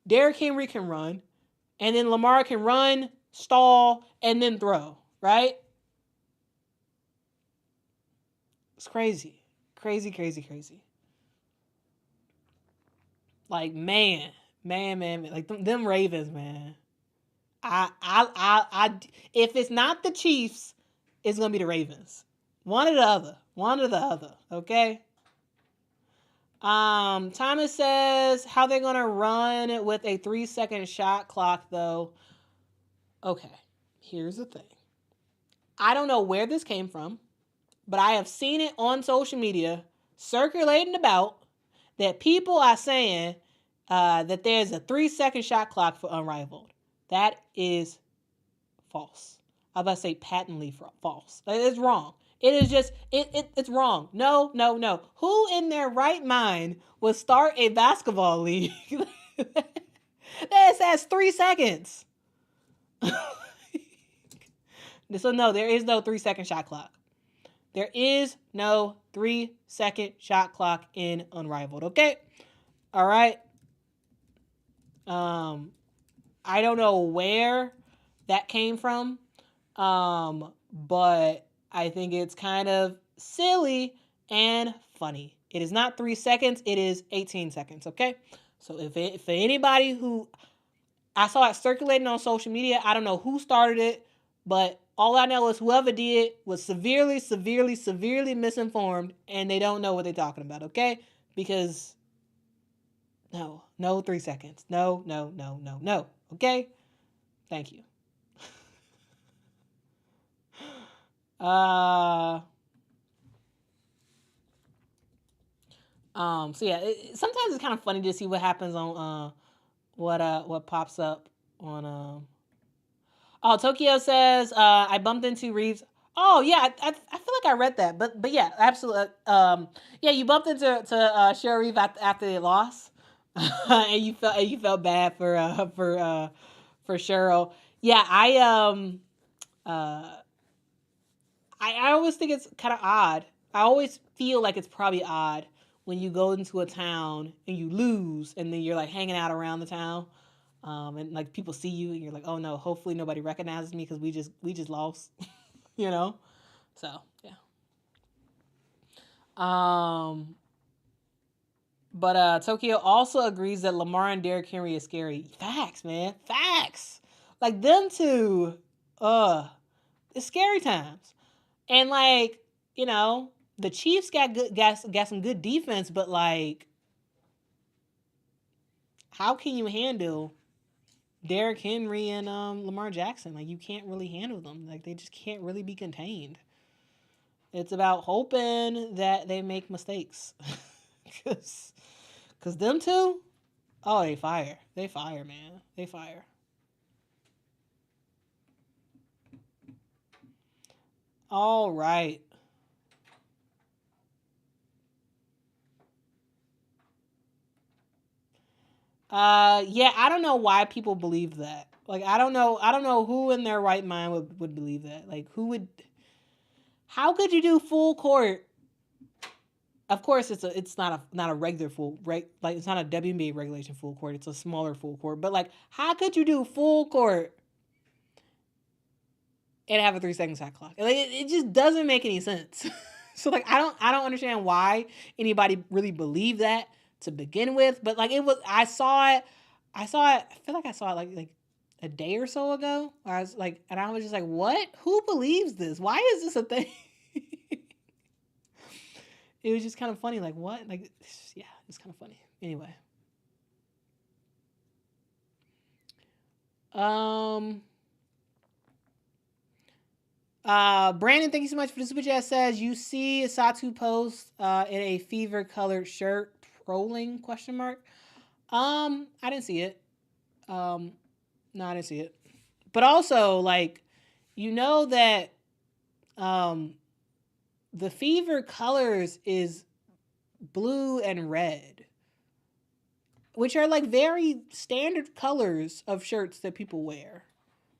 Derrick Henry can run, and then Lamar can run, stall, and then throw. Right? It's crazy, crazy. Like man. Like them Ravens, man. I if it's not the Chiefs, it's gonna be the Ravens. One or the other. One or the other. Okay. Thomas says how they're gonna run with a 3-second shot clock though. Okay. Here's the thing. I don't know where this came from, but I have seen it on social media circulating about that people are saying that there's a 3-second shot clock for Unrivaled. That is false. I was about to say patently false. It's wrong. It is just it's wrong. No. Who in their right mind would start a basketball league That says 3 seconds. So no, there is no 3-second shot clock. There is no 3-second shot clock in Unrivaled. Okay. All right. I don't know where that came from. But I think it's kind of silly and funny. It is not 3 seconds. It is 18 seconds. Okay. So if anybody who I saw it circulating on social media, I don't know who started it, but all I know is whoever did was severely, severely, severely misinformed, and they don't know what they're talking about. Okay. Because no 3 seconds. No. Okay. Thank you. So yeah, sometimes it's kind of funny to see what happens on what pops up on Oh, Tokyo says I bumped into Reeves. Oh yeah, I feel like I read that, but yeah, absolutely. Yeah, you bumped into Cheryl Reeve after they lost, and you felt bad for Cheryl. Yeah, I always think it's kind of odd. I always feel like it's probably odd when you go into a town and you lose, and then you're like hanging out around the town, and like people see you, and you're like, oh no, hopefully nobody recognizes me because we just lost, you know. So yeah. But Tokyo also agrees that Lamar and Derrick Henry is scary. Facts, man, facts. Like them two, it's scary times. And like, the Chiefs got some good defense, but like, how can you handle Derrick Henry and Lamar Jackson? Like, you can't really handle them. Like, they just can't really be contained. It's about hoping that they make mistakes, cause them two, oh, they fire, man, they fire. All right. Yeah, I don't know why people believe that. Like, I don't know who in their right mind would believe that. Like, how could you do full court? Of course, it's not a regular like it's not a WNBA regulation full court. It's a smaller full court. But like, how could you do full court and have a 3-second shot clock? Like, it just doesn't make any sense. So like, I don't understand why anybody really believed that to begin with. But like, I saw it. I feel like I saw it like a day or so ago. I was like, and I was just like, what? Who believes this? Why is this a thing? It was just kind of funny. Like, what? Like, yeah, it's kind of funny. Anyway. Brandon, thank you so much for the super chat. Says you see Satu post in a fever colored shirt trolling ? I didn't see it. No, I didn't see it. But also, like, that the fever colors is blue and red, which are like very standard colors of shirts that people wear.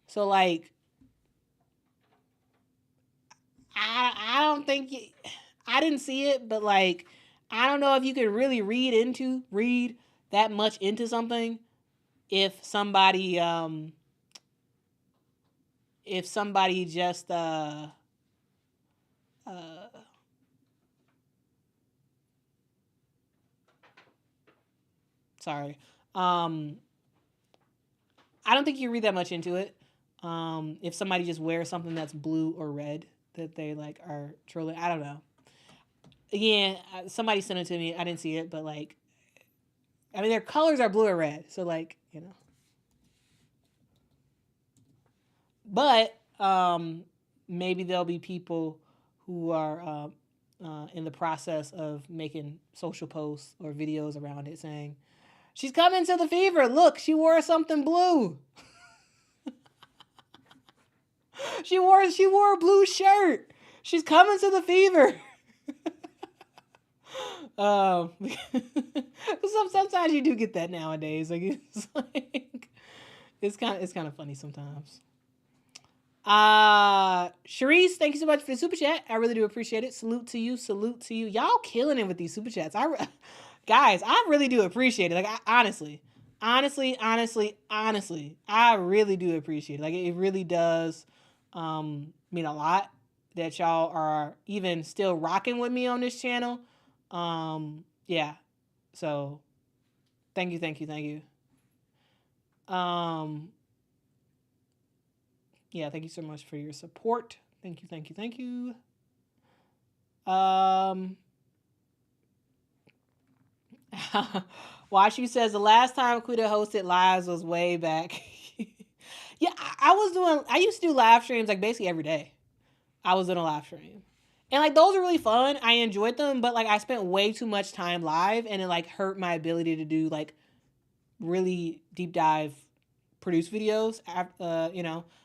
So like, I don't think I didn't see it, but like, I don't know if you could really read that much into something if somebody just sorry. I don't think you read that much into it. If somebody just wears something that's blue or red, that they like are trolling. I don't know. Again, somebody sent it to me. I didn't see it, but like, I mean, their colors are blue or red, so like, But maybe there'll be people who are in the process of making social posts or videos around it saying, she's coming to the fever. Look, she wore something blue. She wore a blue shirt. She's coming to the fever. Sometimes you do get that nowadays. Like it's kind of funny sometimes. Sharice, thank you so much for the super chat. I really do appreciate it. Salute to you. Salute to you. Y'all killing it with these super chats. Guys, I really do appreciate it. Like, honestly, I really do appreciate it. Like, it really does mean a lot that y'all are even still rocking with me on this channel. Yeah. So, thank you. Yeah, thank you so much for your support. Thank you. Washi says the last time Quita hosted lives was way back. Yeah, I used to do live streams like basically every day. I was doing a live stream. And like those are really fun. I enjoyed them, but like I spent way too much time live and it like hurt my ability to do like really deep dive produce videos,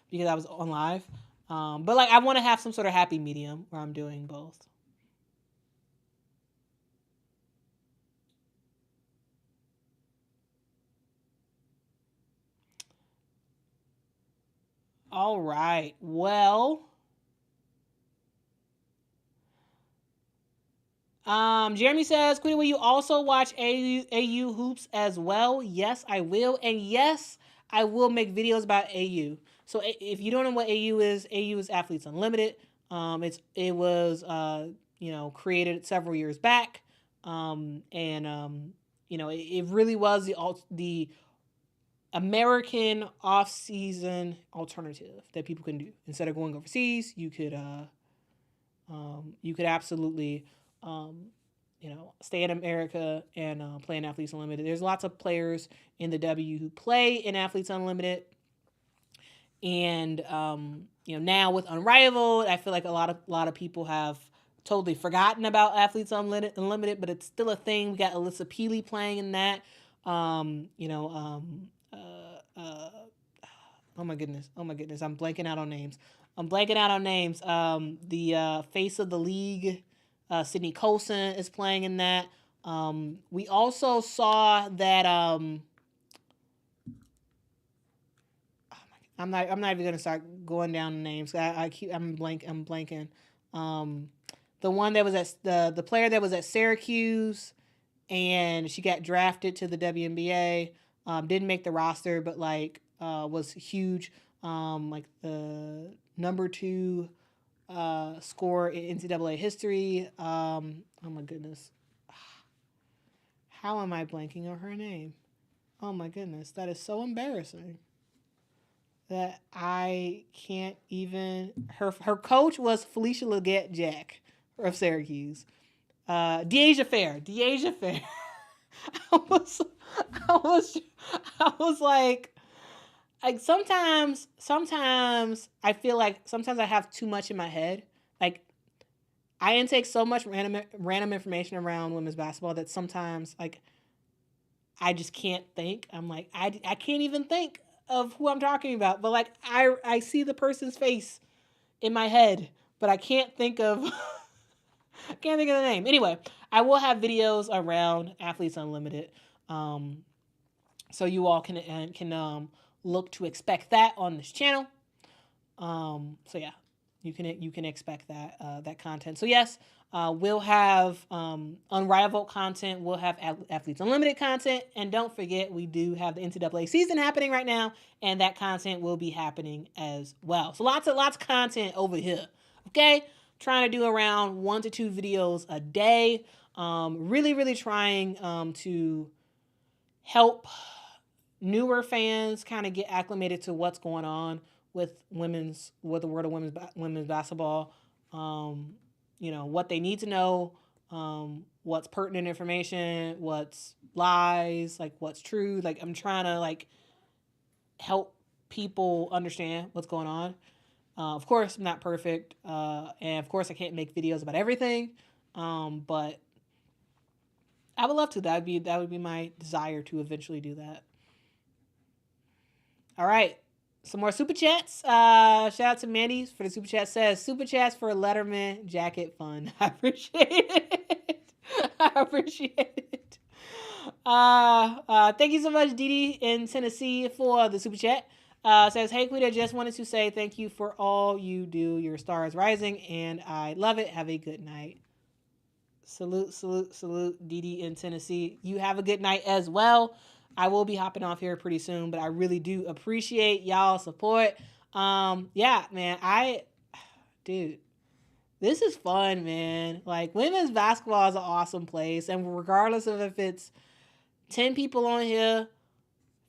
because I was on live. But like I want to have some sort of happy medium where I'm doing both. All right. Well, Jeremy says, Quita, will you also watch AU hoops as well? Yes, I will. And yes, I will make videos about AU. So if you don't know what AU is Athletes Unlimited. It was created several years back. It really was the American off-season alternative that people can do. Instead of going overseas, you could absolutely stay in America and play in Athletes Unlimited. There's lots of players in the W who play in Athletes Unlimited. And now with Unrivaled, I feel like a lot of people have totally forgotten about Athletes Unlimited, but it's still a thing. We got Alyssa Peely playing in that. Oh my goodness. I'm blanking out on names. The face of the league, Sydney Colson, is playing in that. We also saw that. I'm not even gonna start going down the names. I'm blanking. The one that was at the player that was at Syracuse, and she got drafted to the WNBA. Didn't make the roster, but was huge. Like the number 2 scorer in NCAA history. Oh my goodness. How am I blanking on her name? Oh my goodness, that is so embarrassing. That I can't even. Her coach was Felicia Leggett Jack of Syracuse. Deasia Fair. I was like sometimes I feel like sometimes I have too much in my head. Like I intake so much random information around women's basketball that sometimes like I just can't think. I'm like I can't even think of who I'm talking about, but like I see the person's face in my head, but I can't think of the name. Anyway, I will have videos around Athletes Unlimited, so you all can look to expect that on this channel. So yeah, you can expect that content. So yes, we'll have Unrivaled content. We'll have Athletes Unlimited content, and don't forget we do have the NCAA season happening right now, and that content will be happening as well. So lots of content over here. Okay, trying to do around 1 to 2 videos a day. Really trying to help newer fans kind of get acclimated to what's going on with the world of women's basketball. What they need to know, what's pertinent information, what's lies, like what's true. Like I'm trying to help people understand what's going on. Of course, I'm not perfect, and of course, I can't make videos about everything. But I would love to. That would be my desire to eventually do that. All right. Some more super chats. Shout out to Mandy for the super chat. Says super chats for a Letterman jacket fun. I appreciate it. I appreciate it. Thank you so much, Dee Dee in Tennessee, for the super chat. Says, hey, Quita, just wanted to say thank you for all you do. Your star is rising, and I love it. Have a good night. Salute, salute, salute, Dee Dee in Tennessee. You have a good night as well. I will be hopping off here pretty soon, but I really do appreciate y'all support. Yeah, man, dude, this is fun, man. Like, women's basketball is an awesome place, and regardless of if it's 10 people on here,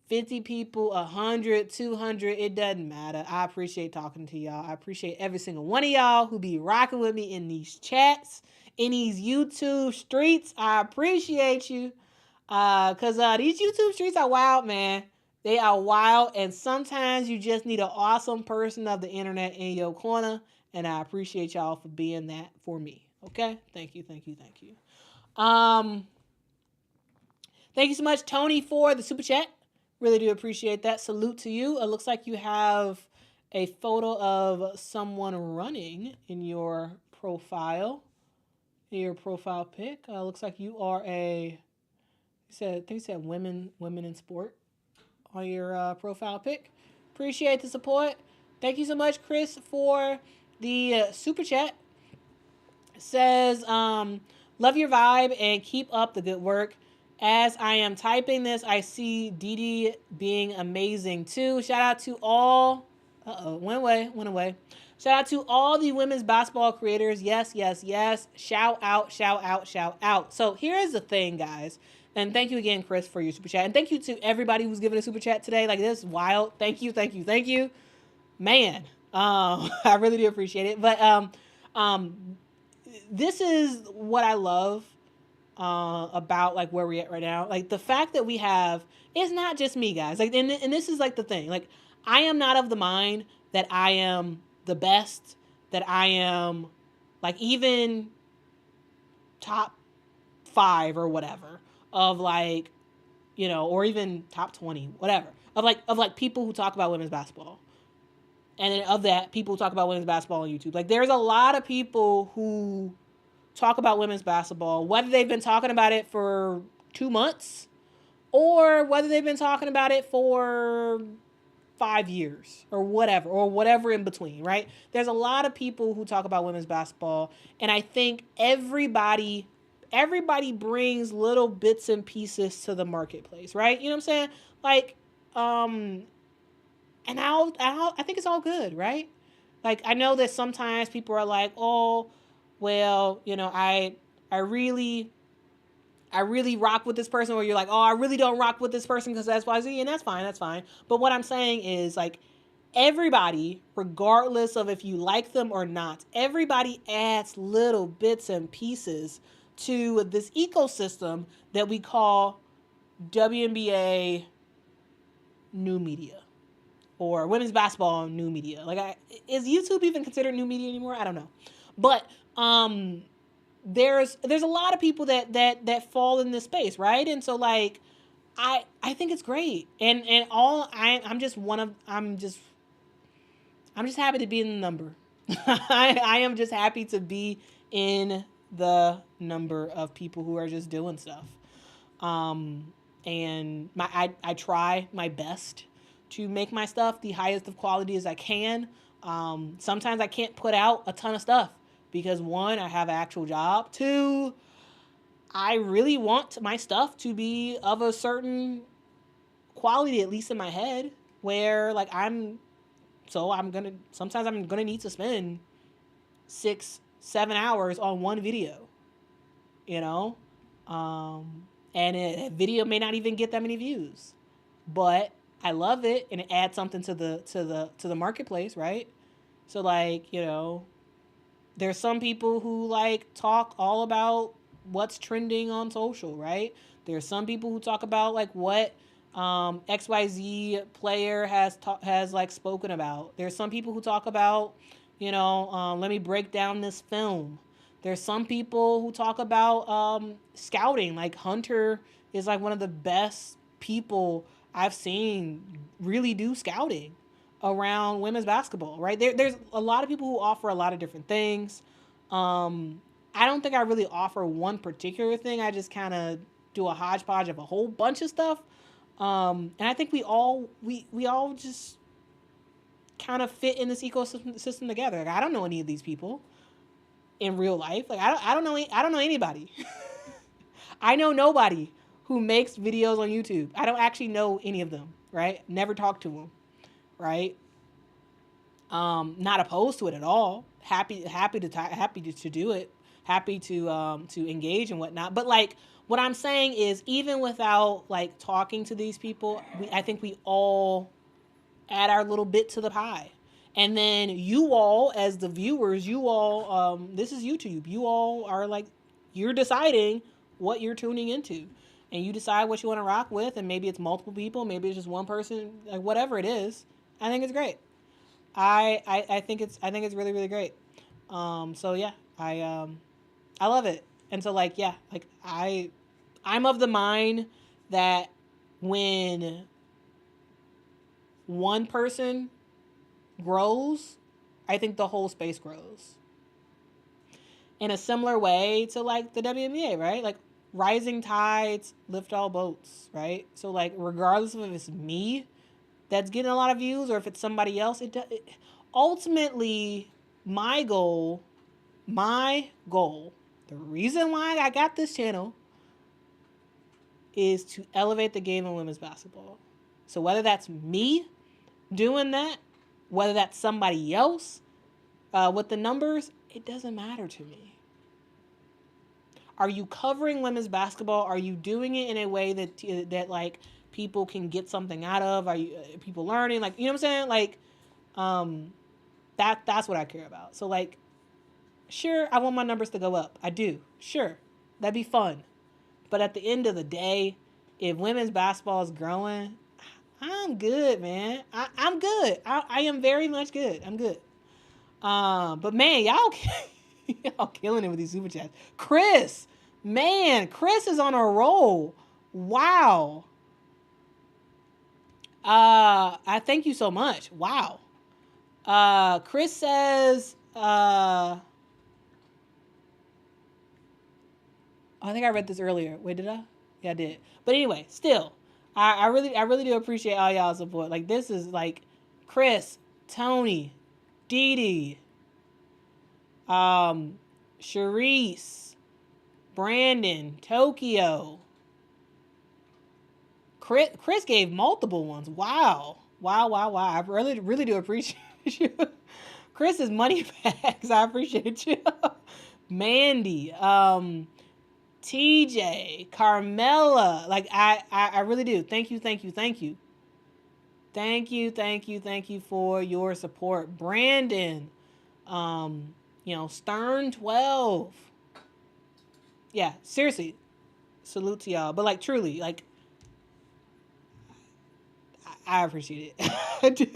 50 people, 100, 200, it doesn't matter. I appreciate talking to y'all. I appreciate every single one of y'all who be rocking with me in these chats, in these YouTube streets. I appreciate you. Because these YouTube streets are wild, man. They are wild, and sometimes you just need an awesome person of the internet in your corner, and I appreciate y'all for being that for me. Okay? Thank you, thank you, thank you. Thank you so much, Tony, for the super chat. Really do appreciate that. Salute to you. It looks like you have a photo of someone running in your profile. In your profile pic. Looks like you are I think you said women in sport on your profile pic. Appreciate the support. Thank you so much, Chris, for the super chat. It says, love your vibe and keep up the good work. As I am typing this, I see Dee Dee being amazing too. Shout out to all. Went away. Shout out to all the women's basketball creators. Yes, yes, yes. Shout out, shout out, shout out. So here's the thing, guys. And thank you again, Chris, for your super chat. And thank you to everybody who's given a super chat today. Like, this is wild. Thank you, thank you, thank you. Man, I really do appreciate it. But this is what I love about like where we're at right now. Like, the fact that we have, it's not just me, guys. Like, and this is like the thing. Like, I am not of the mind that I am the best, that I am like even top 5 or whatever of like, you know, or even top 20, whatever, of like people who talk about women's basketball. And then of that, people who talk about women's basketball on YouTube. Like, there's a lot of people who talk about women's basketball, whether they've been talking about it for 2 months or whether they've been talking about it for 5 years or whatever in between, right? There's a lot of people who talk about women's basketball, and I think everybody brings little bits and pieces to the marketplace, right? You know what I'm saying? Like, and I think it's all good, right? Like, I know that sometimes people are like, oh, well, you know, I really rock with this person, or you're like, oh, I really don't rock with this person because X, Y, Z, and that's fine. But what I'm saying is, like, everybody, regardless of if you like them or not, everybody adds little bits and pieces to this ecosystem that we call WNBA new media, or women's basketball new media. Like, is YouTube even considered new media anymore? I don't know. But there's a lot of people that fall in this space, right? And so, like, I think it's great. And I'm just happy to be in the number. I am just happy to be in the number of people who are just doing stuff. And I try my best to make my stuff the highest of quality as I can. Sometimes I can't put out a ton of stuff because, 1, I have an actual job. 2, I really want my stuff to be of a certain quality, at least in my head, where like sometimes I'm gonna need to spend 6-7 hours on one video, you know, and a video may not even get that many views, but I love it and it adds something to the marketplace, right? So, like, you know, there's some people who like talk all about what's trending on social, right? There's some people who talk about like what XYZ player has like spoken about. There's some people who talk about, you know, let me break down this film. There's some people who talk about scouting. Like, Hunter is like one of the best people I've seen really do scouting around women's basketball, right? There's a lot of people who offer a lot of different things. I don't think I really offer one particular thing. I just kind of do a hodgepodge of a whole bunch of stuff. And I think we all just kind of fit in this ecosystem together. Like, I don't know any of these people in real life. Like, I don't know anybody. I know nobody who makes videos on YouTube. I don't actually know any of them, right? Never talked to them, right? Not opposed to it at all. Happy to do it. Happy to engage and whatnot. But like, what I'm saying is, even without like talking to these people, I think we all add our little bit to the pie. And then you all, as the viewers, you all, this is YouTube. You all are like, you're deciding what you're tuning into, and you decide what you want to rock with. And maybe it's multiple people, maybe it's just one person, like whatever it is. I think it's great. I think it's really, really great. So yeah, I love it. And so like, yeah, like I'm of the mind that when one person grows, I think the whole space grows. In a similar way to like the WNBA, right? Like, rising tides lift all boats, right? So like, regardless of if it's me that's getting a lot of views or if it's somebody else, ultimately my goal, the reason why I got this channel is to elevate the game of women's basketball. So whether that's me doing that, whether that's somebody else with the numbers, it doesn't matter to me. Are you covering women's basketball? Are you doing it in a way that like people can get something out of? Are you people learning? Like, you know what I'm saying? Like, that's what I care about. So like, sure, I want my numbers to go up. I do. Sure, that'd be fun. But at the end of the day, if women's basketball is growing, I'm good, man. I'm good. I am very much good. I'm good. But man, y'all killing it with these super chats. Chris is on a roll. Wow. I thank you so much. Wow. Chris says, I think I read this earlier. Wait, did I? Yeah, I did. But anyway, still, I really do appreciate all y'all support. Like, this is like Chris, Tony, Dee Dee, Sharice, Brandon, Tokyo. Chris gave multiple ones. Wow. I really do appreciate you. Chris is money bags. I appreciate you. Mandy, TJ, Carmela. Like, I really do. Thank you for your support. Brandon, Stern 12. Yeah, seriously, salute to y'all. But like, truly, like, I appreciate it. I do.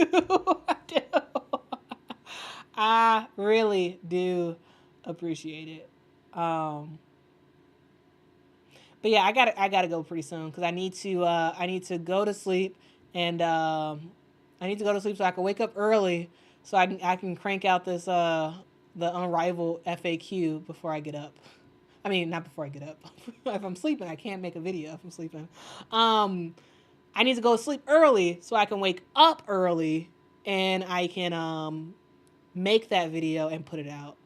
I really do appreciate it. But yeah, I gotta go pretty soon because I need to go to sleep, and I need to go to sleep so I can wake up early so I can crank out this the Unrivaled FAQ before I get up. I mean, not before I get up. If I'm sleeping, I can't make a video if I'm sleeping. I need to go to sleep early so I can wake up early and I can make that video and put it out.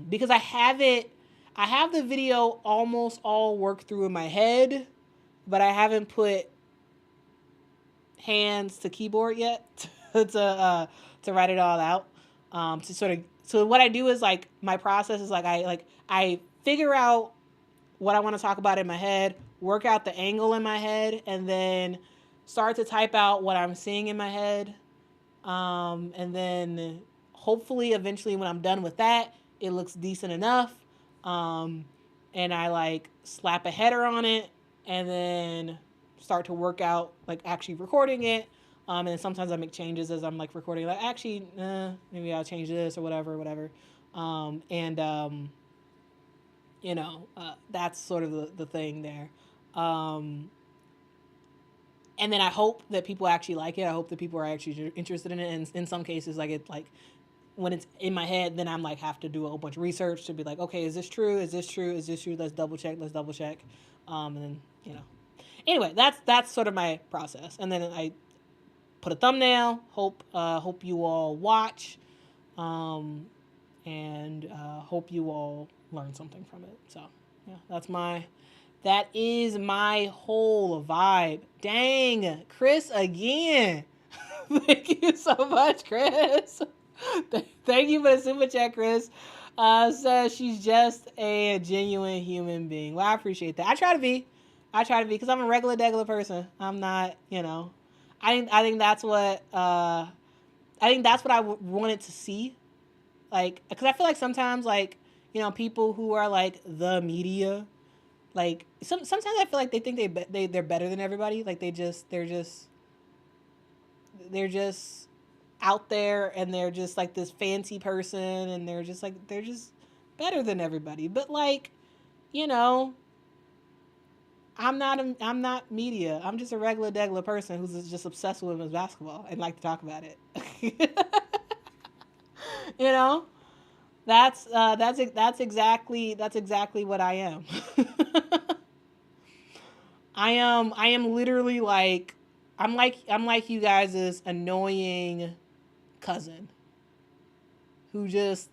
Because I have the video almost all worked through in my head, but I haven't put hands to keyboard yet to write it all out. So what I do is, like, my process is like I figure out what I want to talk about in my head, work out the angle in my head, and then start to type out what I'm seeing in my head. And then hopefully eventually when I'm done with that, it looks decent enough. And I like slap a header on it and then start to work out like actually recording it. And then sometimes I make changes as I'm like recording, like, actually, maybe I'll change this or whatever. That's sort of the thing there. And then I hope that people actually like it. I hope that people are actually interested in it. And in some cases, like, it, like, when it's in my head, then I'm like have to do a whole bunch of research to be like, okay, is this true? Is this true? Is this true? Let's double check. And then anyway, that's sort of my process. And then I put a thumbnail. Hope you all watch, and hope you all learn something from it. So yeah, that is my whole vibe. Dang, Chris again. Thank you so much, Chris. Thank you for the super chat, Chris. Says she's just a genuine human being. Well, I appreciate that. I try to be because I'm a regular person. I'm not, I think that's what I wanted to see. Like, because I feel like sometimes, like, people who are like the media, like sometimes I feel like they think they're better than everybody. Like they're just out there, and they're just like this fancy person, and they're just better than everybody. But like, I'm not media. I'm just a regular person who's just obsessed with women's basketball and like to talk about it. you know, that's exactly what I am. I am literally like I'm like you guys' annoying cousin who just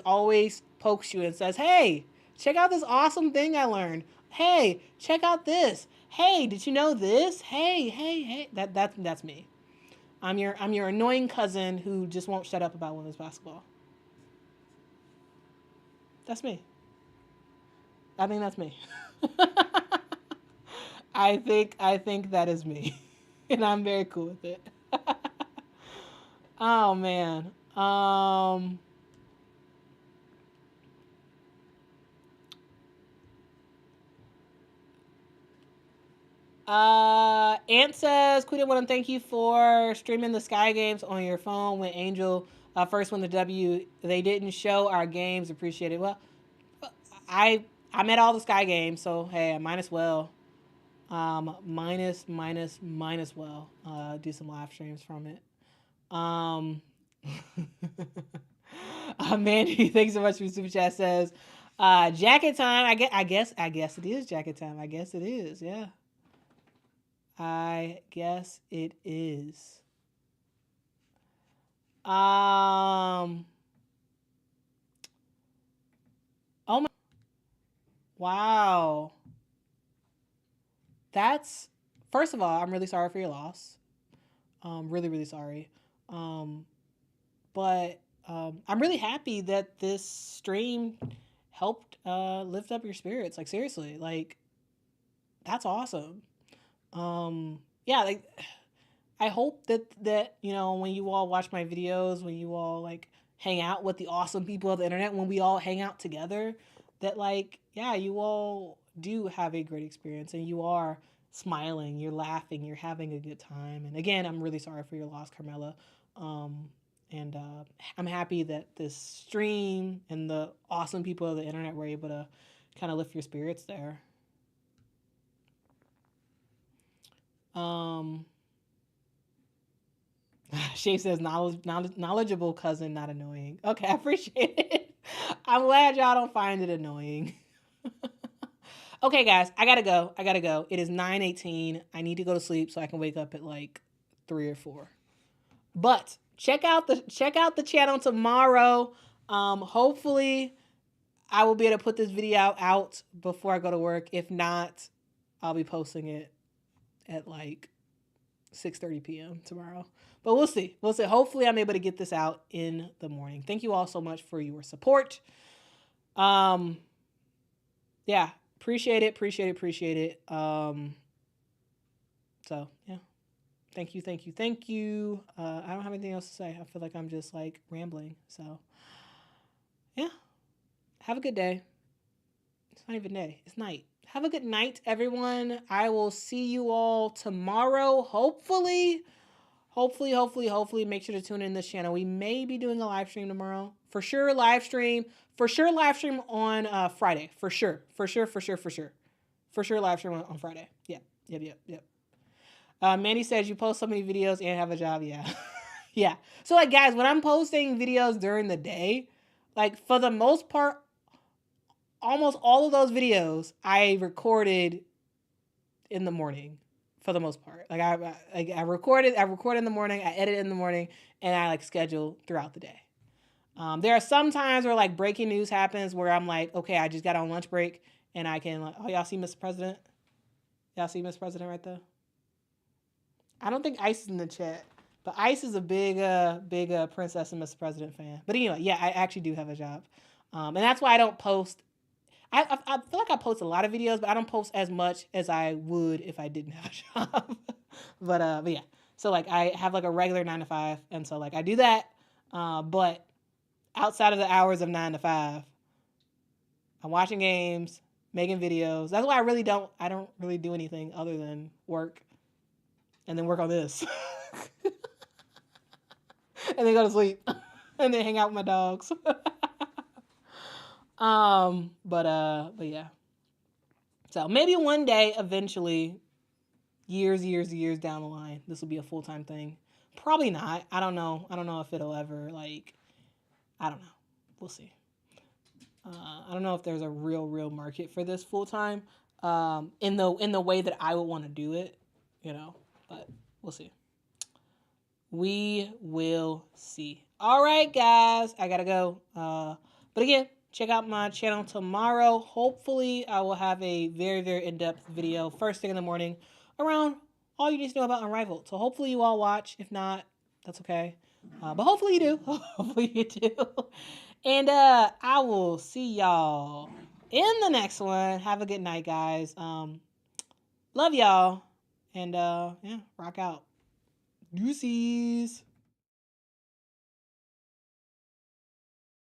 always pokes you and says, "Hey, check out this awesome thing I learned. Hey, check out this. Hey, did you know this? Hey." That's me. I'm your annoying cousin who just won't shut up about women's basketball. That's me. I think that's me. I think that is me. And I'm very cool with it. Oh man. Ant says, Quita, want to thank you for streaming the Sky Games on your phone when Angel first won the W. They didn't show our games. Appreciate it. Well, I'm at all the Sky Games, so hey, I might as well. Minus well. Do some live streams from it. Mandy, thanks so much for super chat. Says, jacket time. I guess it is jacket time. I guess it is. Yeah. I guess it is. Oh my. Wow. That's, first of all, I'm really sorry for your loss. Really, really sorry. But I'm really happy that this stream helped lift up your spirits. Like seriously, like that's awesome. Yeah, like I hope that when you all watch my videos, when you all like hang out with the awesome people of the internet, when we all hang out together, that like you all do have a great experience and you are smiling, you're laughing, you're having a good time. And again, I'm really sorry for your loss, Carmela. And I'm happy that this stream and the awesome people of the internet were able to kind of lift your spirits there. Shay says knowledgeable cousin, not annoying. Okay, I appreciate it. I'm glad y'all don't find it annoying. Okay, guys, I gotta go. It is 9:18. I need to go to sleep so I can wake up at like 3 or 4. But check out the channel tomorrow. Hopefully I will be able to put this video out before I go to work. If not, I'll be posting it at like 6:30 p.m. tomorrow. But we'll see. Hopefully I'm able to get this out in the morning. Thank you all so much for your support. Yeah, appreciate it. So yeah. Thank you. I don't have anything else to say. I feel like I'm just like rambling. So yeah. Have a good day. It's not even day. It's night. Have a good night, everyone. I will see you all tomorrow. Hopefully. Make sure to tune in this channel. We may be doing a live stream tomorrow. For sure live stream on Friday. For sure live stream on Friday. Yep. Mandy says you post so many videos and have a job. Yeah. Yeah. So like guys, when I'm posting videos during the day, like for the most part, almost all of those videos I recorded in the morning for the most part. Like I record in the morning, I edit in the morning, and I like schedule throughout the day. There are some times where like breaking news happens where I'm like, okay, I just got on lunch break and I can like, oh, y'all see Mr. President? Y'all see Mr. President right there? I don't think Ice is in the chat, but Ice is a big Princess and Mr. President fan. But anyway, yeah, I actually do have a job, and that's why I don't post. I feel like I post a lot of videos, but I don't post as much as I would if I didn't have a job. but yeah, so like I have like a regular 9 to 5, and so like I do that. But outside of the hours of 9 to 5, I'm watching games, making videos. That's why I don't really do anything other than work and then work on this. And then go to sleep. And then hang out with my dogs. But yeah. So maybe one day, eventually, years down the line, this will be a full-time thing. Probably not. I don't know. I don't know if it'll ever like. I don't know. We'll see. I don't know if there's a real market for this full-time. In the way that I would want to do it, but we'll see. We will see. All right, guys, I gotta go. But again, check out my channel tomorrow. Hopefully, I will have a very in-depth video first thing in the morning around all you need to know about Unrivaled. So hopefully you all watch. If not, that's okay. But hopefully you do. Hopefully you do. And I will see y'all in the next one. Have a good night, guys. Love y'all. And yeah, rock out. Deuces.